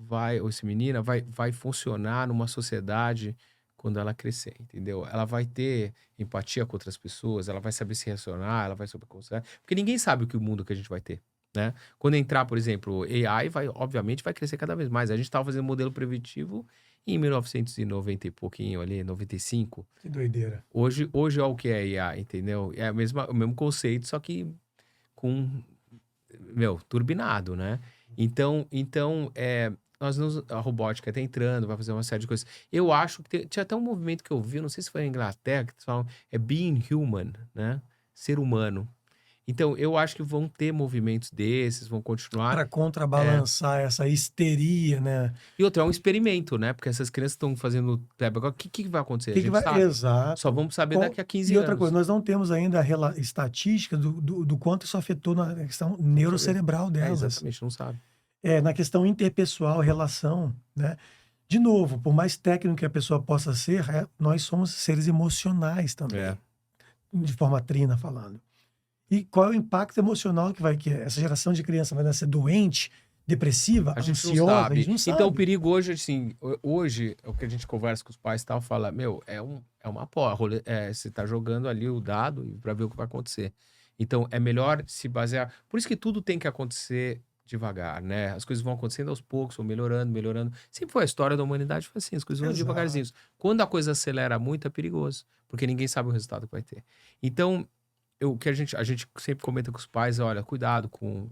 ou essa menina vai funcionar numa sociedade quando ela crescer, entendeu? Ela vai ter empatia com outras pessoas, ela vai saber se relacionar, ela vai saber conversar, porque ninguém sabe o mundo que a gente vai ter, né? Quando entrar, por exemplo, AI, obviamente vai crescer cada vez mais. A gente estava fazendo modelo preventivo em 1990 e pouquinho ali, 95. Que doideira. Hoje é o que é AI, entendeu? É o mesmo conceito, só que com, turbinado, né? Então a robótica está entrando, vai fazer uma série de coisas. Eu acho que tinha até um movimento que eu vi, não sei se foi na Inglaterra, que eles falam, being human, né? Ser humano. Então, eu acho que vão ter movimentos desses, vão continuar. Para contrabalançar essa histeria, né? E outro, é um experimento, né? Porque essas crianças estão fazendo agora, o que vai acontecer? A gente sabe. Exato. Só vamos saber daqui a 15 anos. E outra coisa, nós não temos ainda a estatística do quanto isso afetou na questão neurocerebral delas. Exatamente, não sabe. Na questão interpessoal, relação, né? De novo, por mais técnico que a pessoa possa ser, nós somos seres emocionais também. De forma trina falando. E qual é o impacto emocional que essa geração de criança vai nascer doente, depressiva, ansiosa? A gente não sabe. Então, o perigo hoje, assim, o que a gente conversa com os pais e tal, fala, é uma porra, você tá jogando ali o dado pra ver o que vai acontecer. Então, é melhor se basear... Por isso que tudo tem que acontecer devagar, né? As coisas vão acontecendo aos poucos, vão melhorando, melhorando. Sempre foi a história da humanidade, foi assim, as coisas vão Exato. devagarzinho. Quando a coisa acelera muito, é perigoso, porque ninguém sabe o resultado que vai ter. Então, o que a gente sempre comenta com os pais, olha, cuidado com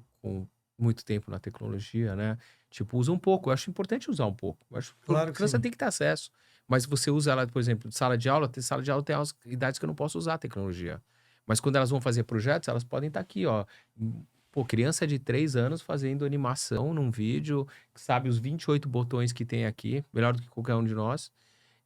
muito tempo na tecnologia, né? Tipo, usa um pouco. Eu acho importante usar um pouco. Eu acho que Claro a que criança sim. tem que ter acesso. Mas você usa ela, por exemplo, de sala de aula tem as idades que eu não posso usar a tecnologia. Mas quando elas vão fazer projetos, elas podem estar aqui, ó. Pô, criança de 3 anos fazendo animação num vídeo, que sabe os 28 botões que tem aqui, melhor do que qualquer um de nós.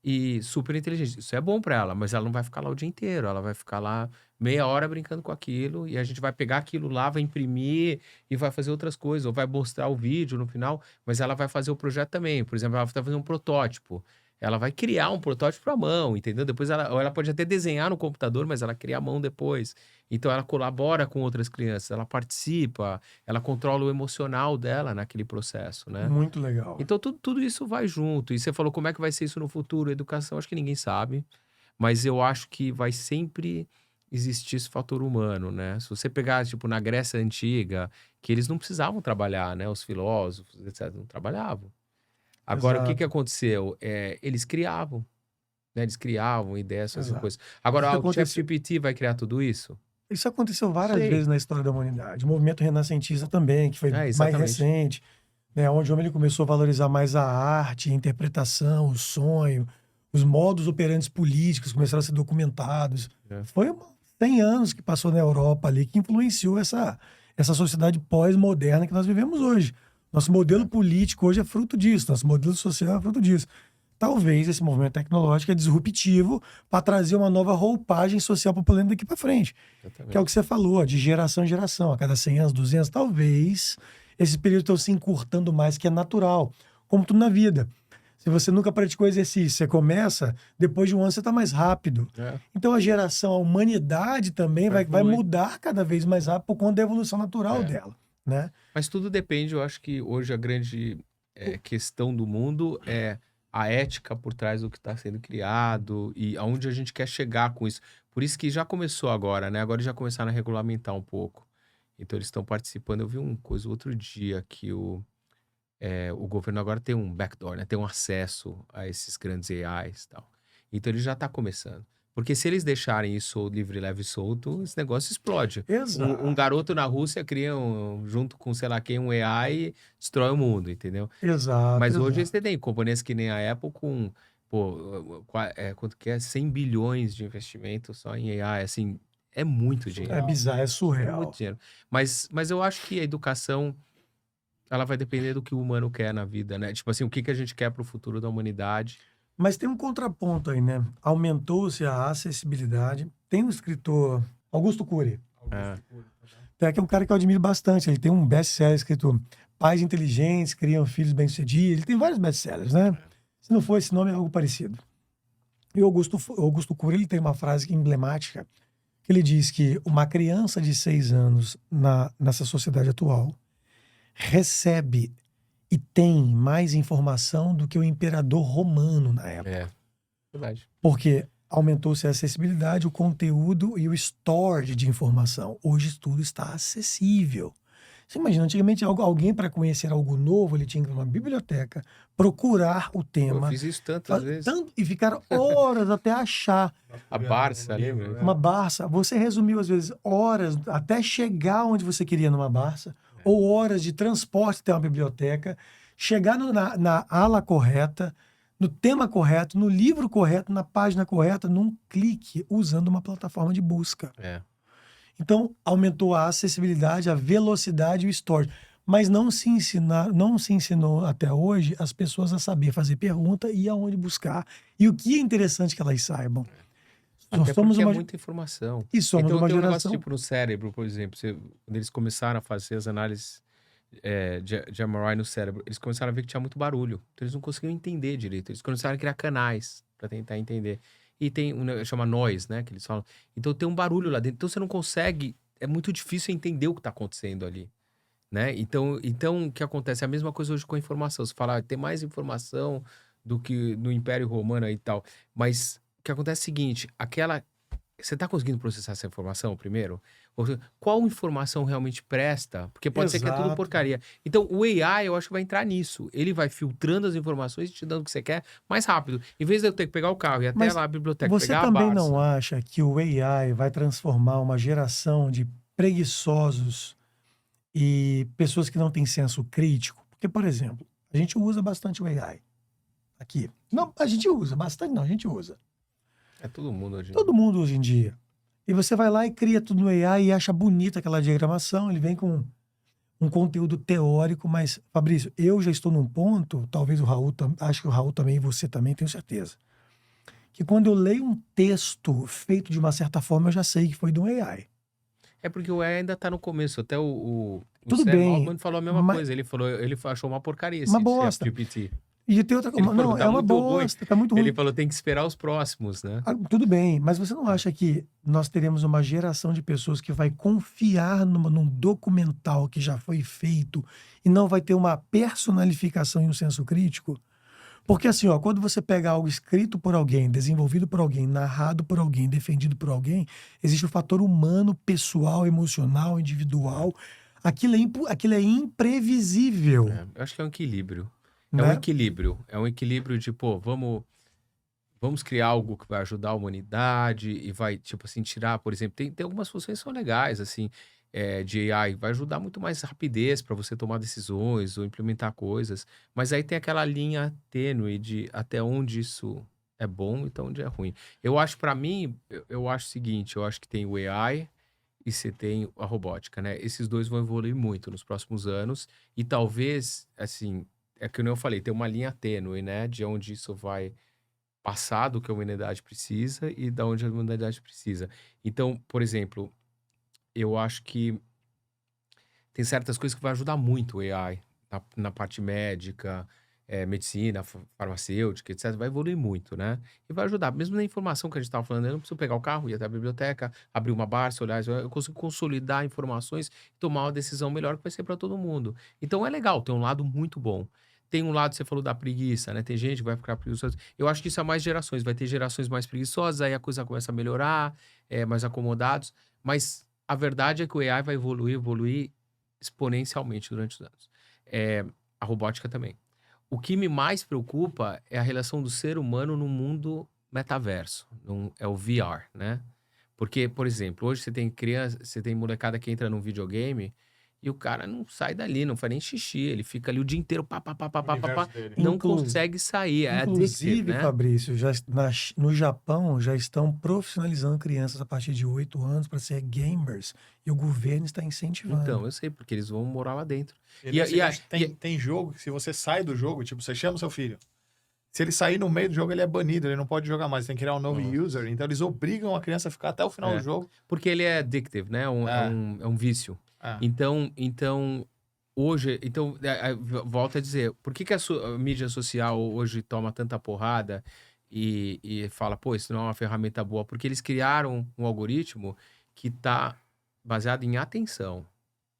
E super inteligente. Isso é bom pra ela, mas ela não vai ficar lá o dia inteiro. Ela vai ficar lá meia hora brincando com aquilo e a gente vai pegar aquilo lá, vai imprimir e vai fazer outras coisas, ou vai mostrar o vídeo no final, mas ela vai fazer o projeto também. Por exemplo, ela vai fazer um protótipo. Ela vai criar um protótipo à mão, entendeu? Depois ou ela pode até desenhar no computador, mas ela cria à mão depois. Então ela colabora com outras crianças, ela participa, ela controla o emocional dela naquele processo, né? Muito legal. Então, tudo isso vai junto. E você falou como é que vai ser isso no futuro? Educação, acho que ninguém sabe. Mas eu acho que vai sempre existir esse fator humano, né? Se você pegar, tipo, na Grécia Antiga, que eles não precisavam trabalhar, né? Os filósofos, etc., não trabalhavam. Agora, o que Exato. aconteceu? Eles criavam, né? Eles criavam ideias, faziam Exato. coisas. Agora, Isso o aconteceu, ChatGPT vai criar tudo isso? isso aconteceu várias Sei. vezes na história da humanidade. O movimento renascentista também, que foi mais Exatamente. recente, né, onde o homem ele começou a valorizar mais a arte, a interpretação, o sonho, os modos operantes políticos começaram a ser documentados. É. Foi 100 anos que passou na Europa ali que influenciou essa sociedade pós-moderna que nós vivemos hoje. Nosso modelo político hoje é fruto disso, nosso modelo social é fruto disso. Talvez esse movimento tecnológico é disruptivo para trazer uma nova roupagem social para o planeta daqui para frente. Que é o Exatamente. que você falou, de geração em geração, a cada 100 anos, 200, talvez esses períodos estão se encurtando mais, que é natural, como tudo na vida. Se você nunca praticou exercício, você começa, depois de um ano você está mais rápido. É. Então a geração, a humanidade também vai Evolui. mudar cada vez mais rápido por conta da evolução natural dela, né? Mas tudo depende, eu acho que hoje a grande questão do mundo é a ética por trás do que está sendo criado e aonde a gente quer chegar com isso. Por isso que já começou agora, né? Agora já começaram a regulamentar um pouco. Então eles estão participando. Eu vi uma coisa outro dia que o governo agora tem um backdoor, né? Tem um acesso a esses grandes AIs e tal. Então ele já está começando. Porque se eles deixarem isso livre, leve e solto, esse negócio explode. Exato. Um garoto na Rússia cria, junto com sei lá quem, um AI e destrói o mundo, entendeu? Exato. Mas hoje exato. você tem companhias que nem a Apple com, pô, quanto que é? 100 bilhões de investimento só em AI, assim, é muito dinheiro. É bizarro, é É surreal. muito dinheiro. Mas eu acho que a educação, ela vai depender do que o humano quer na vida, né? Tipo assim, o que a gente quer pro futuro da humanidade. Mas tem um contraponto aí, né? Aumentou-se a acessibilidade. Tem um escritor, Augusto Cury, que é um cara que eu admiro bastante. Ele tem um best-seller escrito Pais Inteligentes Criam Filhos Bem-Sucedidos. Ele tem vários best-sellers, né? Se não for esse nome, é algo parecido. E o Augusto Cury, ele tem uma frase emblemática, que ele diz que uma criança de 6 anos nessa sociedade atual recebe e tem mais informação do que o imperador romano na época. É, verdade. Porque aumentou-se a acessibilidade, o conteúdo e o storage de informação. Hoje tudo está acessível. Você imagina, antigamente alguém para conhecer algo novo, ele tinha que ir numa biblioteca, procurar o Eu tema, fiz isso tantas vezes. e ficar horas até achar A Barça, lembra? uma Barça. Você resumiu, às vezes, horas até chegar onde você queria numa Barça, ou horas de transporte até uma biblioteca, chegar na ala correta, no tema correto, no livro correto, na página correta, num clique, usando uma plataforma de busca. É. Então, aumentou a acessibilidade, a velocidade e o storage. Mas não se ensinou até hoje as pessoas a saber fazer pergunta e aonde buscar. E o que é interessante que elas saibam. Até porque é muita informação. E somos Então uma tem um geração... negócio tipo no cérebro, por exemplo. Quando eles começaram a fazer as análises de MRI no cérebro, eles começaram a ver que tinha muito barulho. Então eles não conseguiam entender direito. Eles começaram a criar canais para tentar entender. E tem chama noise, né, que eles falam. Então tem um barulho lá dentro. Então você não consegue, é muito difícil entender o que está acontecendo ali, né? Então o que acontece? É a mesma coisa hoje com a informação. Você fala, tem mais informação do que no Império Romano e tal. Mas o que acontece é o seguinte, Você tá conseguindo processar essa informação primeiro? Qual informação realmente presta? Porque pode ser que é tudo Exato. porcaria. Então, o AI, eu acho que vai entrar nisso. Ele vai filtrando as informações e te dando o que você quer mais rápido. Em vez de eu ter que pegar o carro e ir até Mas lá a biblioteca, você pegar a também não Barça. acha que o AI vai transformar uma geração de preguiçosos e pessoas que não têm senso crítico? Porque, por exemplo, a gente usa bastante o AI aqui. Não, a gente usa bastante, não, a gente usa. É todo mundo hoje. Todo mundo hoje em dia. E você vai lá e cria tudo no AI e acha bonita aquela diagramação, ele vem com um conteúdo teórico, mas, Fabrício, eu já estou num ponto, talvez o Raul, acho que o Raul também e você também, tenho certeza, que quando eu leio um texto feito de uma certa forma, eu já sei que foi do AI. É porque o AI ainda tá no começo. Até o Tudo Sam bem, Altman falou a mesma mas coisa. Ele achou uma porcaria uma esse bosta. ChatGPT. E tem outra Ele coisa, falou, não, tá é uma muito ruim. bosta, tá muito Ele ruim. falou, tem que esperar os próximos, né? Ah, tudo bem, mas você não acha que nós teremos uma geração de pessoas que vai confiar num documental que já foi feito e não vai ter uma personalificação e um senso crítico? Porque assim, ó, quando você pega algo escrito por alguém, desenvolvido por alguém, narrado por alguém, defendido por alguém, existe o fator humano, pessoal, emocional, individual. Aquilo é imprevisível, Eu acho que é um equilíbrio. É um né? equilíbrio. É um equilíbrio de, pô, vamos criar algo que vai ajudar a humanidade e vai, tipo assim, tirar, por exemplo, tem algumas funções que são legais, assim, de AI, vai ajudar muito mais rapidez para você tomar decisões ou implementar coisas, mas aí tem aquela linha tênue de até onde isso é bom e até onde é ruim. Eu acho, para mim, eu acho o seguinte, eu acho que tem o AI e você tem a robótica, né? Esses dois vão evoluir muito nos próximos anos e talvez, assim, é que eu falei, tem uma linha tênue, né, de onde isso vai passar do que a humanidade precisa e da onde a humanidade precisa. Então, por exemplo, eu acho que tem certas coisas que vai ajudar muito o AI na parte médica, medicina, farmacêutica, etc. Vai evoluir muito, né? E vai ajudar. Mesmo na informação que a gente estava falando, eu não preciso pegar o carro, ir até a biblioteca, abrir uma Barça, olhar, eu consigo consolidar informações e tomar uma decisão melhor que vai ser para todo mundo. Então é legal, tem um lado muito bom. Tem um lado, você falou da preguiça, né? Tem gente que vai ficar preguiçosa. Eu acho que isso é mais gerações. Vai ter gerações mais preguiçosas, aí a coisa começa a melhorar, mais acomodados. Mas a verdade é que o AI vai evoluir exponencialmente durante os anos. A robótica também. O que me mais preocupa é a relação do ser humano no mundo metaverso. É o VR, né? Porque, por exemplo, hoje você tem criança, você tem molecada que entra num videogame e o cara não sai dali, não faz nem xixi, ele fica ali o dia inteiro, pá, pá, pá, pá, pá, pá, pá, Dele. não Inclu- consegue sair, é addictive, Inclusive, né? Fabrício, no Japão já estão profissionalizando crianças a partir de 8 anos para ser gamers e o governo está incentivando. Então, eu sei, porque eles vão morar lá dentro. Tem jogo que se você sai do jogo, tipo, você chama o seu filho. Se ele sair no meio do jogo, ele é banido, ele não pode jogar mais, tem que criar um novo Nossa. user. Então eles obrigam a criança a ficar até o final É. do jogo. Porque ele é addictive, né? É um vício. É. Então hoje, volta a dizer, por que a mídia social hoje toma tanta porrada e fala, pô, isso não é uma ferramenta boa? Porque eles criaram um algoritmo que está baseado em atenção.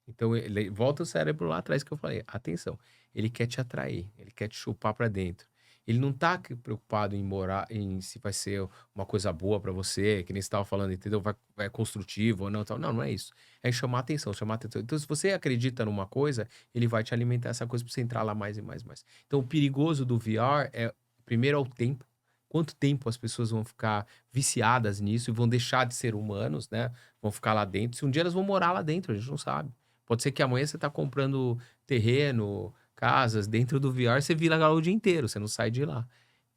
Então, ele volta o cérebro lá atrás que eu falei, atenção, ele quer te atrair, ele quer te chupar para dentro. Ele não tá preocupado em se vai ser uma coisa boa para você, que nem você estava falando, entendeu? Vai construtivo ou não, tal. Não, não é isso. É chamar atenção, chamar atenção. Então, se você acredita numa coisa, ele vai te alimentar essa coisa para você entrar lá mais e mais e mais. Então, o perigoso do VR primeiro, é o tempo. Quanto tempo as pessoas vão ficar viciadas nisso e vão deixar de ser humanos, né? Vão ficar lá dentro. Se um dia elas vão morar lá dentro, a gente não sabe. Pode ser que amanhã você tá comprando terreno, casas, dentro do VR você vira lá o dia inteiro, você não sai de lá.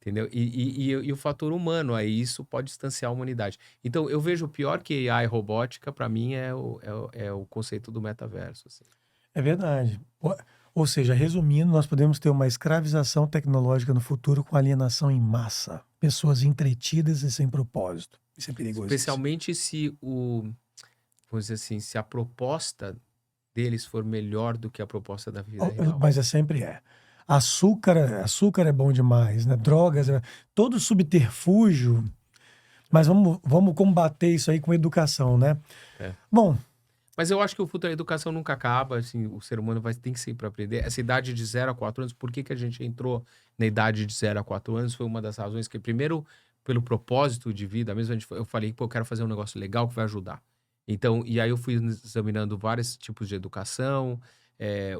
Entendeu? E o fator humano, aí isso pode distanciar a humanidade. Então, eu vejo pior que AI e robótica, para mim, é o conceito do metaverso. Assim. É verdade. Ou seja, resumindo, nós podemos ter uma escravização tecnológica no futuro com alienação em massa. Pessoas entretidas e sem propósito. Isso é perigoso. Especialmente se vamos dizer assim, se a proposta deles for melhor do que a proposta da vida real. Mas sempre é. Açúcar é bom demais, né? Drogas, todo subterfúgio. Mas vamos combater isso aí com educação, né? Bom, mas eu acho que o futuro da educação nunca acaba, assim, o ser humano tem que sempre aprender. Essa idade de 0 a 4 anos, por que a gente entrou na idade de 0 a 4 anos? Foi uma das razões que, primeiro, pelo propósito de vida mesmo, eu falei, pô, eu quero fazer um negócio legal que vai ajudar. Então, e aí eu fui examinando vários tipos de educação,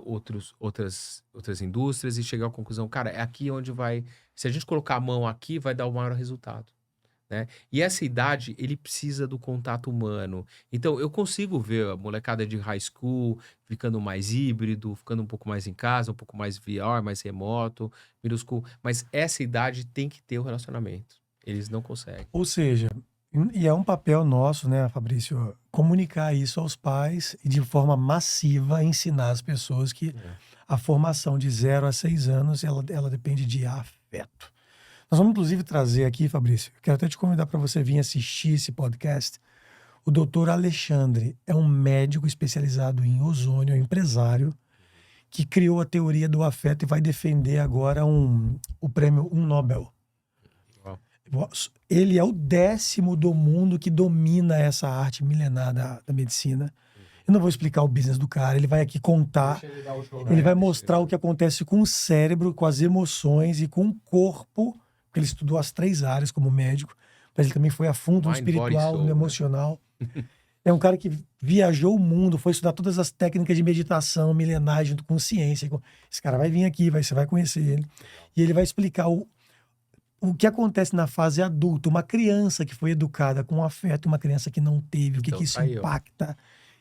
outras indústrias, e cheguei à conclusão, cara, é aqui onde vai... Se a gente colocar a mão aqui, vai dar o maior resultado. Né? E essa idade, ele precisa do contato humano. Então, eu consigo ver a molecada de high school ficando mais híbrido, ficando um pouco mais em casa, um pouco mais VR, mais remoto, middle school. Mas essa idade tem que ter o relacionamento. Eles não conseguem. Ou seja, e é um papel nosso, né, Fabrício, comunicar isso aos pais e de forma massiva ensinar as pessoas que a formação de 0 a 6 anos, ela depende de afeto. Nós vamos, inclusive, trazer aqui, Fabrício, quero até te convidar para você vir assistir esse podcast. O doutor Alexandre é um médico especializado em ozônio, é um empresário, que criou a teoria do afeto e vai defender agora o prêmio Nobel. Ele é o 10º do mundo que domina essa arte milenar da medicina. Eu não vou explicar o business do cara, ele vai aqui contar, ele vai mostrar o que acontece com o cérebro, com as emoções e com o corpo, porque ele estudou as 3 áreas como médico, mas ele também foi a fundo no espiritual, no emocional. É um cara que viajou o mundo, foi estudar todas as técnicas de meditação milenares junto com ciência. Esse cara vai vir aqui, você vai conhecer ele. E ele vai explicar o que acontece na fase adulta. Uma criança que foi educada com afeto, uma criança que não teve, o que isso impacta.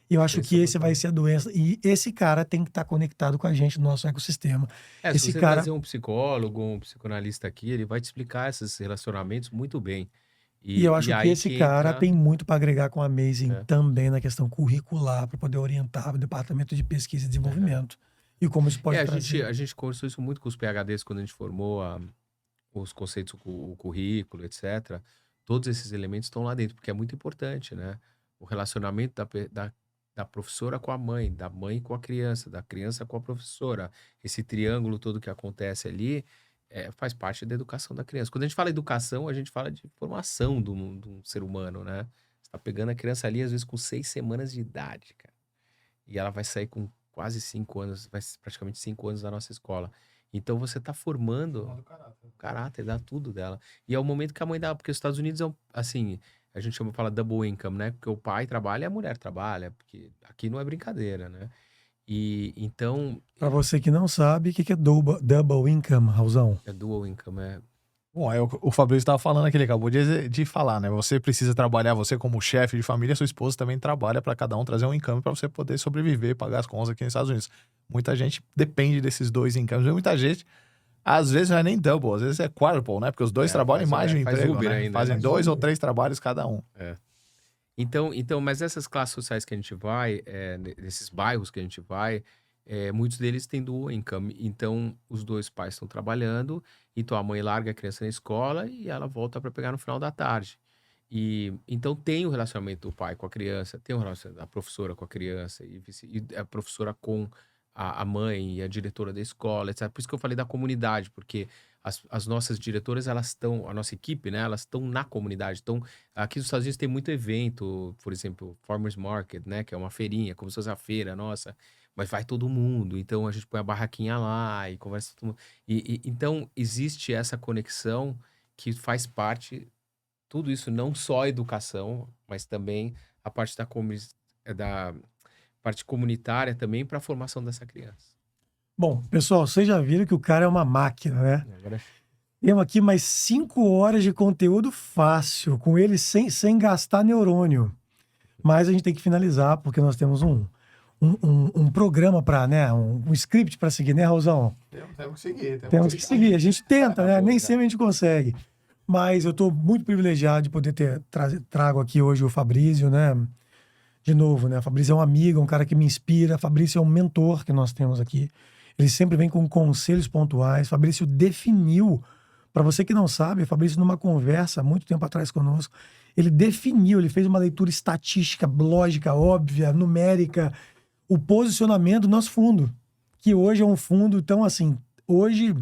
Eu acho que esse vai ser a doença. E esse cara tem que estar conectado com a gente no nosso ecossistema. Se você trazer um psicólogo, um psicanalista aqui, ele vai te explicar esses relacionamentos muito bem. E eu acho que esse cara tem muito para agregar com a Amazing também na questão curricular, para poder orientar o departamento de pesquisa e desenvolvimento. E como isso pode trazer. A gente conversou isso muito com os PhDs quando a gente formou os conceitos, o currículo, etc. Todos esses elementos estão lá dentro, porque é muito importante, né? O relacionamento da professora com a mãe, da mãe com a criança, da criança com a professora. Esse triângulo todo que acontece ali faz parte da educação da criança. Quando a gente fala educação, a gente fala de formação de um ser humano, né? Você tá pegando a criança ali, às vezes, com 6 semanas de idade, cara. E ela vai sair com quase 5 anos, praticamente 5 anos da nossa escola. Então, você tá formando o caráter, dá tudo dela. E é o momento que a mãe dá, porque os Estados Unidos assim... A gente fala double income, né? Porque o pai trabalha e a mulher trabalha, porque aqui não é brincadeira, né? E então... Para você que não sabe, o que é double income, Raulzão? É dual income, Bom, o Fabrício estava falando aqui, ele acabou de falar, né? Você precisa trabalhar, você como chefe de família, sua esposa também trabalha para cada um trazer um income para você poder sobreviver, pagar as contas aqui nos Estados Unidos. Muita gente depende desses 2 incomes, muita gente... Às vezes não é nem double, às vezes é quadruple, né? Porque os dois trabalham em mais de um emprego, né? Ainda, fazem 2 ou 3 trabalhos cada um. Então, mas essas classes sociais que a gente vai, nesses bairros que a gente vai, muitos deles têm dual income. Então, os 2 pais estão trabalhando, então a mãe larga a criança na escola e ela volta para pegar no final da tarde. E então tem o relacionamento do pai com a criança, tem o relacionamento da professora com a criança e a professora com a mãe e a diretora da escola, etc. Por isso que eu falei da comunidade, porque as nossas diretoras, elas estão, a nossa equipe, né, elas estão na comunidade. Então, aqui nos Estados Unidos tem muito evento, por exemplo, Farmers Market, né, que é uma feirinha, como se fosse a feira nossa, mas vai todo mundo. Então, a gente põe a barraquinha lá e conversa com todo mundo. Então, existe essa conexão que faz parte, tudo isso, não só a educação, mas também a parte da parte comunitária também para a formação dessa criança. Bom, pessoal, vocês já viram que o cara é uma máquina, né? Temos aqui mais 5 horas de conteúdo fácil, com ele sem gastar neurônio. Mas a gente tem que finalizar, porque nós temos um programa para, né? Um script para seguir, né, Raulzão? Temos que seguir. Temos que seguir. A gente tenta, né? Nem sempre a gente consegue. Mas eu estou muito privilegiado de poder trago aqui hoje o Fabrício, né? De novo, né? O Fabrício é um amigo, um cara que me inspira. O Fabrício é um mentor que nós temos aqui. Ele sempre vem com conselhos pontuais. O Fabrício definiu, para você que não sabe, o Fabrício, numa conversa muito tempo atrás conosco, ele fez uma leitura estatística, lógica, óbvia, numérica, o posicionamento do nosso fundo, que hoje é um fundo. Então, assim, hoje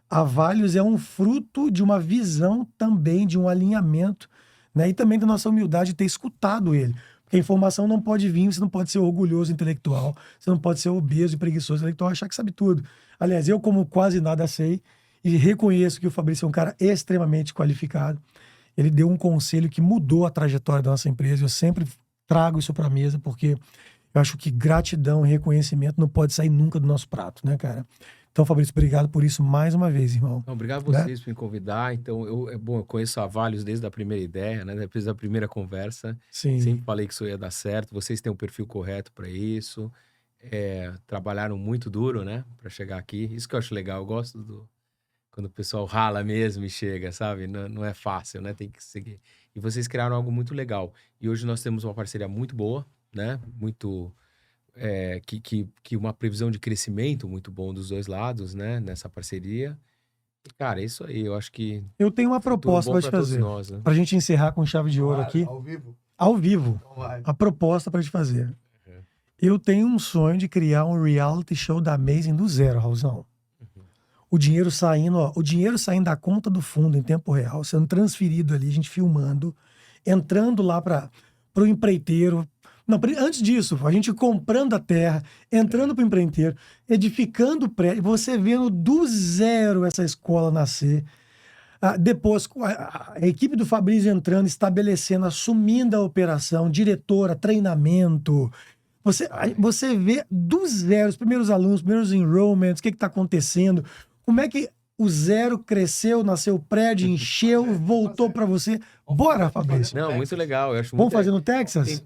a Valios é um fruto de uma visão também, de um alinhamento, né? E também da nossa humildade de ter escutado ele. Porque a informação não pode vir, você não pode ser orgulhoso intelectual, você não pode ser obeso e preguiçoso intelectual, achar que sabe tudo. Aliás, eu, como quase nada sei, e reconheço que o Fabrício é um cara extremamente qualificado. ele deu um conselho que mudou a trajetória da nossa empresa. Eu sempre trago isso para a mesa, porque eu acho que gratidão e reconhecimento não pode sair nunca do nosso prato, né, cara? Então, Fabrício, obrigado por isso mais uma vez, irmão. Não, obrigado a vocês por me convidar. Então, eu conheço a Valios desde a primeira ideia, né? Depois da primeira conversa. Sim. Sempre falei que isso ia dar certo. Vocês têm um perfil correto para isso. Trabalharam muito duro, né? Para chegar aqui. Isso que eu acho legal. Eu gosto quando o pessoal rala mesmo e chega, sabe? Não é fácil, né? Tem que seguir. E vocês criaram algo muito legal. E hoje nós temos uma parceria muito boa, né? Muito... que uma previsão de crescimento muito bom dos dois lados, né? Nessa parceria. E, cara, é isso aí. Eu acho que... Eu tenho uma proposta para te fazer. Nós, né? Pra gente encerrar com chave de ouro aqui. Ao vivo? Ao vivo. Então vai. A proposta para te fazer. Eu tenho um sonho de criar um reality show da Amazing do zero, Raulzão. O dinheiro saindo, ó, o dinheiro saindo da conta do fundo em tempo real, sendo transferido ali, a gente filmando, entrando lá para o empreiteiro. Não, antes disso, a gente comprando a terra, entrando para o empreiteiro, edificando o prédio, você vendo do zero essa escola nascer. Depois, a equipe do Fabrício entrando, estabelecendo, assumindo a operação, diretora, treinamento. Você vê do zero, os primeiros alunos, os primeiros enrollments, o que está acontecendo, como é que o zero cresceu, nasceu o prédio, encheu, voltou para você. Bora, Fabrício. Não, muito legal. Eu acho Vamos muito... fazer no Texas?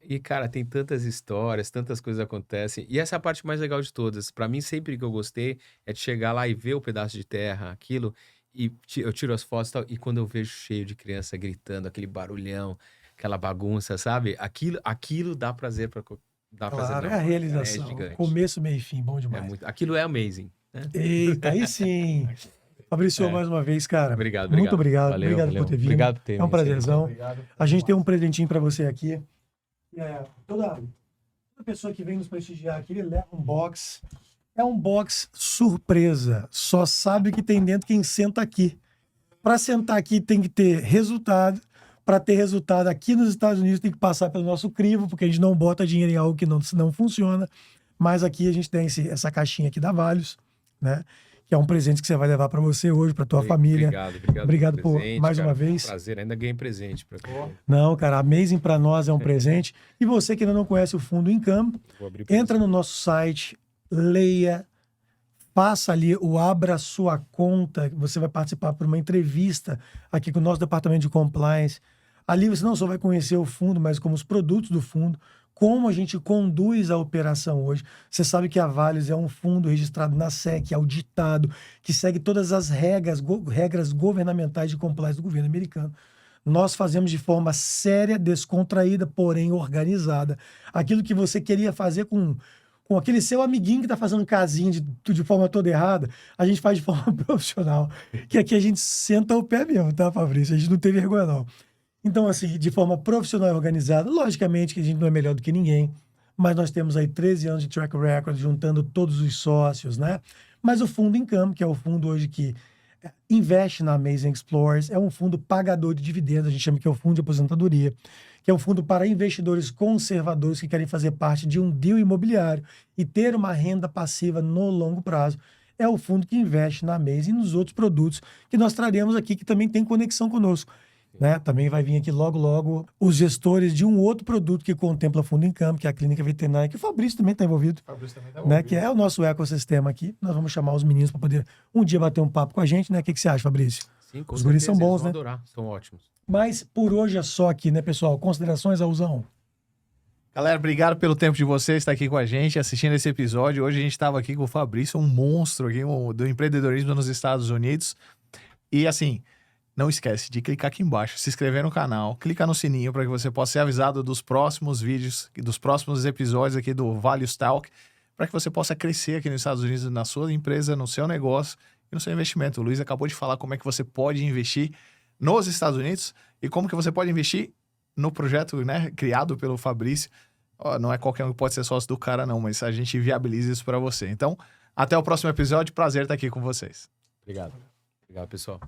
E, cara, tem tantas histórias, tantas coisas acontecem. E essa é a parte mais legal de todas. Pra mim, sempre que eu gostei, é de chegar lá e ver o pedaço de terra, aquilo, e eu tiro as fotos e tal, e quando eu vejo cheio de criança gritando, aquele barulhão, aquela bagunça, sabe? Aquilo dá prazer pra... Claro, é a realização. Começo, meio e fim, bom demais. Aquilo é amazing. Né? Eita, aí sim. Fabrício, mais uma vez, cara. Obrigado. Muito obrigado. Valeu, obrigado valeu. por ter vindo. Obrigado por ter É um prazerzão. A gente tem um presentinho para você aqui. Toda pessoa que vem nos prestigiar aqui, ele leva um box. É um box surpresa. Só sabe o que tem dentro quem senta aqui. Para sentar aqui tem que ter resultado. Para ter resultado aqui nos Estados Unidos tem que passar pelo nosso crivo, porque a gente não bota dinheiro em algo que não funciona. Mas aqui a gente tem essa caixinha aqui da Valios, né? Que é um presente que você vai levar para você hoje, para tua família. Obrigado por presente, mais uma vez. Um prazer, ainda ganhei presente. Não, cara, Amazing para nós é um presente. E você que ainda não conhece o Fundo Income, entra no nosso site, leia, passa ali Abra Sua Conta, você vai participar por uma entrevista aqui com o nosso departamento de compliance. Ali você não só vai conhecer o fundo, mas como os produtos do fundo, como a gente conduz a operação hoje. Você sabe que a Valios é um fundo registrado na SEC, auditado, que segue todas as regras governamentais de compliance do governo americano. Nós fazemos de forma séria, descontraída, porém organizada. Aquilo que você queria fazer com aquele seu amiguinho que está fazendo casinha de forma toda errada, a gente faz de forma profissional. Que aqui a gente senta o pé mesmo, tá, Fabrício? A gente não tem vergonha, não. Então, assim, de forma profissional e organizada, logicamente que a gente não é melhor do que ninguém, mas nós temos aí 13 anos de track record, juntando todos os sócios, né? Mas o Fundo Income, que é o fundo hoje que investe na Amazing Explorers, é um fundo pagador de dividendos, a gente chama que é o fundo de aposentadoria, que é um fundo para investidores conservadores que querem fazer parte de um deal imobiliário e ter uma renda passiva no longo prazo. É o fundo que investe na Amazing e nos outros produtos que nós traremos aqui, que também tem conexão conosco. Né? Também vai vir aqui logo os gestores de um outro produto que contempla Fundo Income, que é a clínica veterinária, que o Fabrício também está envolvido. Né? Que é o nosso ecossistema aqui. Nós vamos chamar os meninos para poder um dia bater um papo com a gente, né? O que você acha, Fabrício? Sim, com os guris são bons, né? Adorar, são ótimos. Mas por hoje é só aqui, né, pessoal? Considerações, Raulzão? Galera, obrigado pelo tempo de vocês estar aqui com a gente, assistindo esse episódio. Hoje a gente estava aqui com o Fabrício, um monstro aqui do empreendedorismo nos Estados Unidos. E assim, não esquece de clicar aqui embaixo, se inscrever no canal, clicar no sininho para que você possa ser avisado dos próximos vídeos, dos próximos episódios aqui do Valios Talk, para que você possa crescer aqui nos Estados Unidos, na sua empresa, no seu negócio e no seu investimento. O Luiz acabou de falar como é que você pode investir nos Estados Unidos e como que você pode investir no projeto, né, criado pelo Fabrício. Não é qualquer um que pode ser sócio do cara, não, mas a gente viabiliza isso para você. Então, até o próximo episódio. Prazer estar aqui com vocês. Obrigado. Obrigado, pessoal.